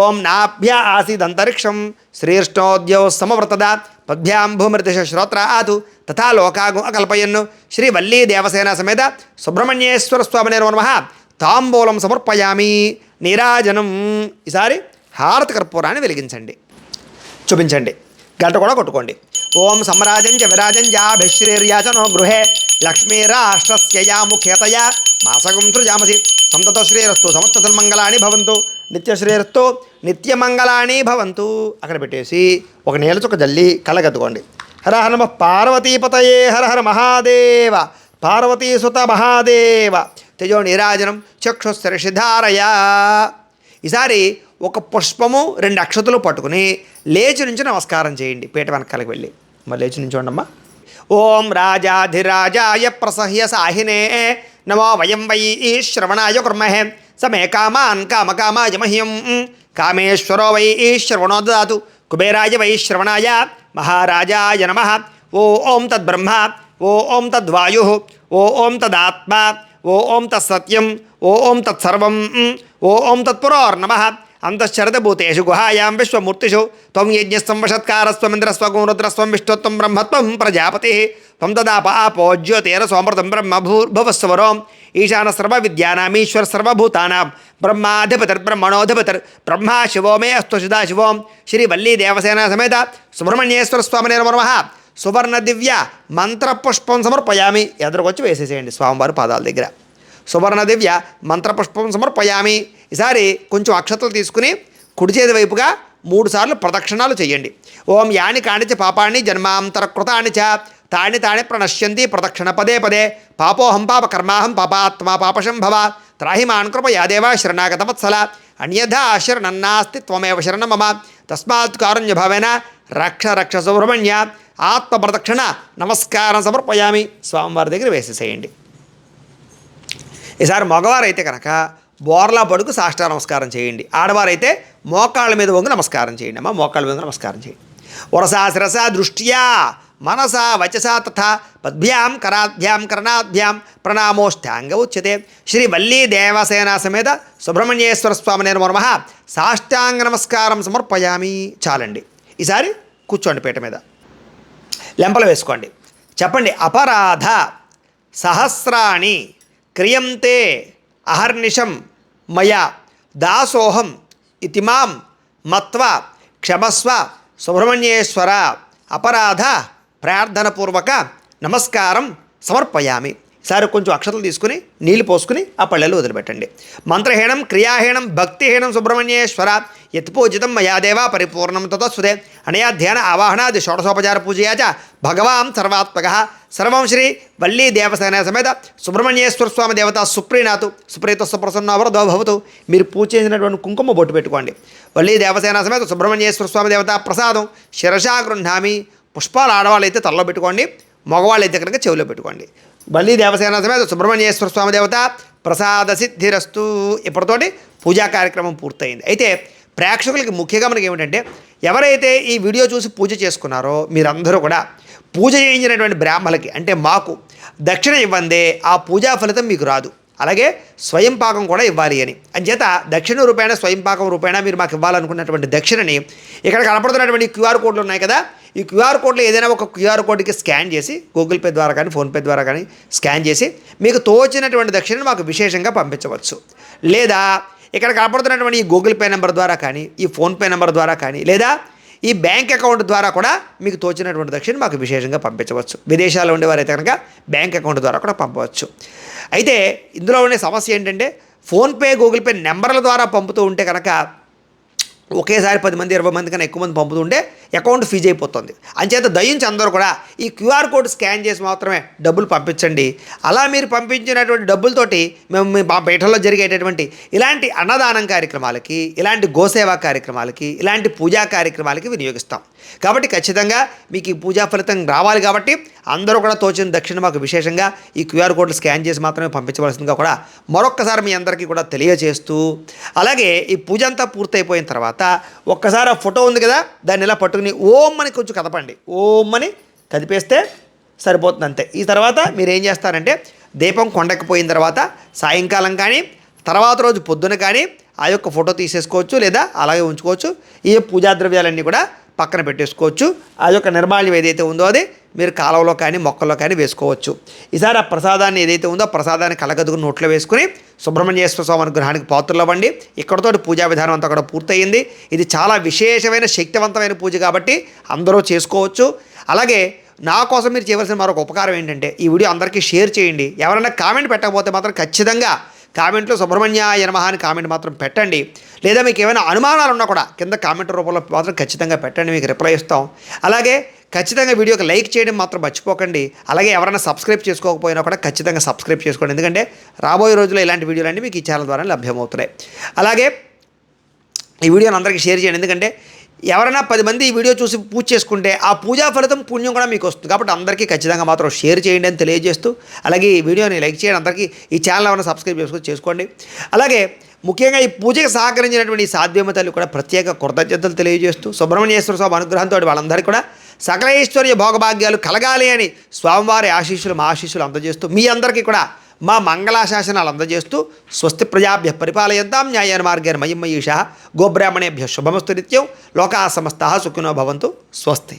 ఓం నాభ్య ఆసీదంతరిక్షం శ్రీష్ణోద్యో సమవర్తద పద్భ్యాం భూమృతిష శ్రోత్రాతు తథా లోకాగు అకల్పయన్ను. శ్రీ వల్లీ దేవసేన సమేత సుబ్రహ్మణ్యేశ్వర స్వామినే నమో నమః. తాంబూలం సమర్పయామి. నీరాజనం. ఈసారి హారతి కర్పూరాన్ని వెలిగించండి, చూపించండి. గంట కూడా కొట్టుకోండి. ఓం సమ్రాజం చ విరాజం జాభిశ్రీర్యాచనో గృహే లక్ష్మీరాష్ట్రస్య ముఖ్యతయా మాసగం సృజామసి. సంతత శ్రీరస్తు సమస్త సన్మంగళాని భవంతు. నిత్యశ్రీరస్తు నిత్యమంగళాని భవంతు. అక్కడ పెట్టేసి ఒక నీళ్ళ చుక్క జల్లి కళ్ళగద్దుకోండి. హర హర నమః పార్వతీపతయే హర హర మహాదేవ. పార్వతీసుత మహాదేవ. తేజో నీరాజనం చక్షుస్సరిషిధారయా. ఈసారి ఒక పుష్పము 2 అక్షతలు పట్టుకుని లేచి నుంచి నమస్కారం చేయండి. పీట వెనకాలకి వెళ్ళి మరి లేచి నుంచి ఉండమ్మా. ఓం రాజాధిరాజాయ ప్రసహ్య సాహినే నమో వయం వై శ్రవణాయ కుర్మహే. సమే కామాన్ కామకామాయ మహ్యం కామేశ్వరో వై శ్రవణో దదాతు. కుబేరాయ వై శ్రవణాయ మహారాజాయ నమః. ఓం తద్బ్రహ్మ. ఓం తద్వాయు. ఓం తదాత్మ. ఓం తత్సత్యం. ఓం తత్సర్వం. ఓం తత్పురోర్నమః. అంతశ్చరదభూతేషు గుహాయాం విశ్వమూర్తిషు త్వం యజ్ఞస్త్వం రుద్రస్త్వం విష్ణుత్వం బ్రహ్మత్వం ప్రజాపతి. త్వం తదాప ఆపో జ్యోతిరసోమృతం బ్రహ్మ భూర్భువస్సువరో. ఈశాన సర్వవిద్యానామీశ్వర సర్వభూతానాం బ్రహ్మాధిపతిర్బ్రహ్మణోధిపతిర్ బ్రహ్మా శివో మే అస్తు సదాశివోం. శ్రీ వల్లీ దేవసేన సమేత సుబ్రహ్మణ్యేశ్వర స్వామినే నమో నమః. సువర్ణ దివ్య మంత్రపుష్పం సమర్పయామి. ఎదురుకొచ్చి వేసేసేయండి స్వామివారి పాదాల దగ్గర. సువర్ణ దివ్య మంత్రపుష్పం సమర్పయామి. ఈసారి కొంచెం అక్షతలు తీసుకుని కుడి చేతి వైపుగా 3 సార్లు ప్రదక్షిణాలు చేయండి. ఓం యాని కానిచ పాపాన్ని జన్మాంతర కృతాన్ని చ తాని తాని ప్రణశ్యంతి ప్రదక్షిణ పదే పదే పాపోహం పాప కర్మాహం పాపాత్మా పాపశం భవ త్రాహి మాన్ కృప యాదేవ శరణాగత వత్సల అన్యథా శరణన్నాస్తి త్వమేవ శరణం మమ తస్మాత్ కారుణ్య భావేన రక్ష రక్ష సుబ్రహ్మణ్య ఆత్మ ప్రదక్షిణ నమస్కారం సమర్పయామి. స్వామివారి దగ్గర వేసేసేయండి. ఈసారి మగవారైతే కనుక బోర్లా పడుకు సాష్టాంగ నమస్కారం చేయండి. ఆడవారైతే మోకాళ్ళ మీద వంగి నమస్కారం చేయండి. అమ్మ మోకాళ్ళ మీద నమస్కారం చేయండి. వరసా శిరస దృష్ట్యా మనసా వచసా తథా పద్భ్యాం కరాభ్యాం కర్ణాభ్యాం ప్రణామోష్టాంగ ఉచ్యతే. శ్రీ వల్లీ దేవసేనా సమేత సుబ్రహ్మణ్యేశ్వర స్వామి నేను నమః సాష్టాంగ నమస్కారం సమర్పయామి. చాలండి. ఈసారి కూర్చోండి పీట మీద, లెంపలు వేసుకోండి. చెప్పండి. అపరాధ సహస్రాణి క్రియంతే అహర్నిశం మయా దాసోహం ఇతి మాం మత్వా క్షమస్వ సుబ్రహ్మణ్యేశ్వర. అపరాధ ప్రార్థనపూర్వక నమస్కారం సమర్పయామి. ఈసారి కొంచెం అక్షతలు తీసుకుని నీళ్లు పోసుకుని ఆ పళ్ళెలు వదిలిపెట్టండి. మంత్రహీనం క్రియాహీనం భక్తిహీనం సుబ్రహ్మణ్యేశ్వర యత్పూజితం మయాదేవ పరిపూర్ణం తతస్సుదే. అనయా ధ్యాన ఆవాహనాది షోడశోపచార పూజయా చ భగవాన్ సర్వాత్మక సర్వం శ్రీ వల్లీ దేవసేన సమేత సుబ్రహ్మణ్యేశ్వర స్వామి దేవత సుప్రీనాథు సుప్రీత సుప్రసన్నవరదో భవతు. మీరు పూజ చేసినటువంటి కుంకుమ బొట్టు పెట్టుకోండి. వల్లీ దేవసేన సమేత సుబ్రహ్మణ్యేశ్వర స్వామి దేవత ప్రసాదం శిరసా గృహ్ణామి. పుష్పాలు ఆడవాళ్ళు అయితే తలలో పెట్టుకోండి, మగవాళ్ళు అయితే కనుక చెవిలో పెట్టుకోండి. వల్లీ దేవసేన సమేత సుబ్రహ్మణ్యేశ్వర స్వామి దేవత ప్రసాద సిద్ధిరస్తు. ఇప్పటితోటి పూజా కార్యక్రమం పూర్తయింది. అయితే ప్రేక్షకులకి ముఖ్యంగా మనకి ఏమిటంటే, ఎవరైతే ఈ వీడియో చూసి పూజ చేసుకున్నారో మీరందరూ కూడా పూజ చేయించినటువంటి బ్రాహ్మణులకి అంటే మాకు దక్షిణ ఇవ్వందే ఆ పూజా ఫలితం మీకు రాదు. అలాగే స్వయం పాకం కూడా ఇవ్వాలి అని అంచేత దక్షిణ రూపేణ స్వయం పాకం రూపేణ మీరు మాకు ఇవ్వాలనుకున్నటువంటి దక్షిణని ఇక్కడ కనపడుతున్నటువంటి క్యూఆర్ కోడ్లు ఉన్నాయి కదా, ఈ క్యూఆర్ కోడ్లో ఏదైనా ఒక క్యూఆర్ కోడ్కి స్కాన్ చేసి గూగుల్ పే ద్వారా కానీ ఫోన్పే ద్వారా కానీ స్కాన్ చేసి మీకు తోచినటువంటి దక్షిణను మాకు విశేషంగా పంపించవచ్చు. లేదా ఇక్కడ కనపడుతున్నటువంటి ఈ గూగుల్ పే నెంబర్ ద్వారా కానీ ఈ ఫోన్పే నెంబర్ ద్వారా కానీ లేదా ఈ బ్యాంక్ అకౌంట్ ద్వారా కూడా మీకు తోచినటువంటి దక్షిణ మాకు విశేషంగా పంపించవచ్చు. విదేశాల్లో ఉండేవారైతే కనుక బ్యాంక్ అకౌంట్ ద్వారా కూడా పంపవచ్చు. అయితే ఇందులో ఉండే సమస్య ఏంటంటే, ఫోన్పే గూగుల్ పే నెంబర్ల ద్వారా పంపుతూ ఉంటే కనుక ఒకేసారి 10 మంది 20 మంది కన్నా ఎక్కువ మంది పంపుతుంటే అకౌంట్ ఫీజు అయిపోతుంది. అంచేత దయించి అందరూ కూడా ఈ క్యూఆర్ కోడ్ స్కాన్ చేసి మాత్రమే డబ్బులు పంపించండి. అలా మీరు పంపించినటువంటి డబ్బులతోటి మేము మా పీఠంలో జరిగేటటువంటి ఇలాంటి అన్నదానం కార్యక్రమాలకి, ఇలాంటి గోసేవా కార్యక్రమాలకి, ఇలాంటి పూజా కార్యక్రమాలకి వినియోగిస్తాం. కాబట్టి ఖచ్చితంగా మీకు ఈ పూజా ఫలితం రావాలి. కాబట్టి అందరూ కూడా తోచిన దక్షిణ మాకు విశేషంగా ఈ క్యూఆర్ కోడ్లు స్కాన్ చేసి మాత్రమే పంపించవలసిందిగా కూడా మరొక్కసారి మీ అందరికీ కూడా తెలియజేస్తూ, అలాగే ఈ పూజ అంతా పూర్తయిపోయిన తర్వాత ఒక్కసారి ఆ ఫోటో ఉంది కదా, దాన్ని ఇలా పట్టుకుని ఓం అని కొంచెం కదపండి. ఓం అని కదిపేస్తే సరిపోతుంది అంతే. ఈ తర్వాత మీరు ఏం చేస్తారంటే, దీపం కొండెక్కిపోయిన తర్వాత సాయంకాలం కానీ తర్వాత రోజు పొద్దున కానీ ఆ యొక్క ఫోటో తీసేసుకోవచ్చు, లేదా అలాగే ఉంచుకోవచ్చు. ఈ పూజా ద్రవ్యాలన్నీ కూడా పక్కన పెట్టేసుకోవచ్చు. ఆ యొక్క నిర్మాల్యం ఏదైతే ఉందో అది మీరు కాలువలో కానీ మొక్కల్లో కానీ వేసుకోవచ్చు. ఈసారి ఆ ప్రసాదాన్ని ఏదైతే ఉందో ఆ ప్రసాదాన్ని కలగదుకుని నోట్లో వేసుకుని సుబ్రహ్మణ్యేశ్వర స్వామి అనుగ్రహానికి పాత్రలు అవ్వండి. ఇక్కడతోటి పూజా విధానం అంతా కూడా పూర్తయింది. ఇది చాలా విశేషమైన శక్తివంతమైన పూజ కాబట్టి అందరూ చేసుకోవచ్చు. అలాగే నా కోసం మీరు చేయవలసిన మరొక ఉపకారం ఏంటంటే, ఈ వీడియో అందరికీ షేర్ చేయండి. ఎవరైనా కామెంట్ పెట్టకపోతే మాత్రం ఖచ్చితంగా కామెంట్లో సుబ్రహ్మణ్యాయ నమః అని కామెంట్ మాత్రం పెట్టండి. లేదా మీకు ఏమైనా అనుమానాలు ఉన్నా కూడా కింద కామెంట్ రూపంలో మాత్రం ఖచ్చితంగా పెట్టండి, మీకు రిప్లై ఇస్తాం. అలాగే ఖచ్చితంగా వీడియోకి లైక్ చేయడం మాత్రం మర్చిపోకండి. అలాగే ఎవరైనా సబ్స్క్రైబ్ చేసుకోకపోయినా కూడా ఖచ్చితంగా సబ్స్క్రైబ్ చేసుకోండి. ఎందుకంటే రాబోయే రోజుల్లో ఇలాంటి వీడియోలన్నీ మీకు ఈ ఛానల్ ద్వారా లభ్యమవుతున్నాయి. అలాగే ఈ వీడియోని అందరికీ షేర్ చేయండి. ఎందుకంటే ఎవరైనా 10 మంది ఈ వీడియో చూసి పూజ చేసుకుంటే ఆ పూజా ఫలితం పుణ్యం కూడా మీకు వస్తుంది. కాబట్టి అందరికీ ఖచ్చితంగా మాత్రం షేర్ చేయండి అని తెలియజేస్తూ, అలాగే ఈ వీడియోని లైక్ చేయండి. అందరికీ ఈ ఛానల్ ఏమైనా సబ్స్క్రైబ్ చేసుకోండి. అలాగే ముఖ్యంగా ఈ పూజకి సహకరించినటువంటి ఈ సాధ్యమ తల్లి కూడా ప్రత్యేక కృతజ్ఞతలు తెలియజేస్తూ, సుబ్రహ్మణ్యేశ్వర స్వామి అనుగ్రహంతో వాళ్ళందరికీ కూడా సకల ఐశ్వర్య భోగభాగ్యాలు కలగాలి అని స్వామివారి ఆశీస్సులు మా ఆశీస్సులు అందజేస్తూ, మీ అందరికీ కూడా మా మంగళాశాసనాలు అందజేస్తూ, స్వస్తి ప్రజాభ్య పరిపాలయంతాం న్యాయేన మార్గేణ మహిమయీష గోబ్రాహ్మణేభ్య శుభమస్తు నిత్యం లోకా సమస్తాః సుఖినో భవంతు. స్వస్తి.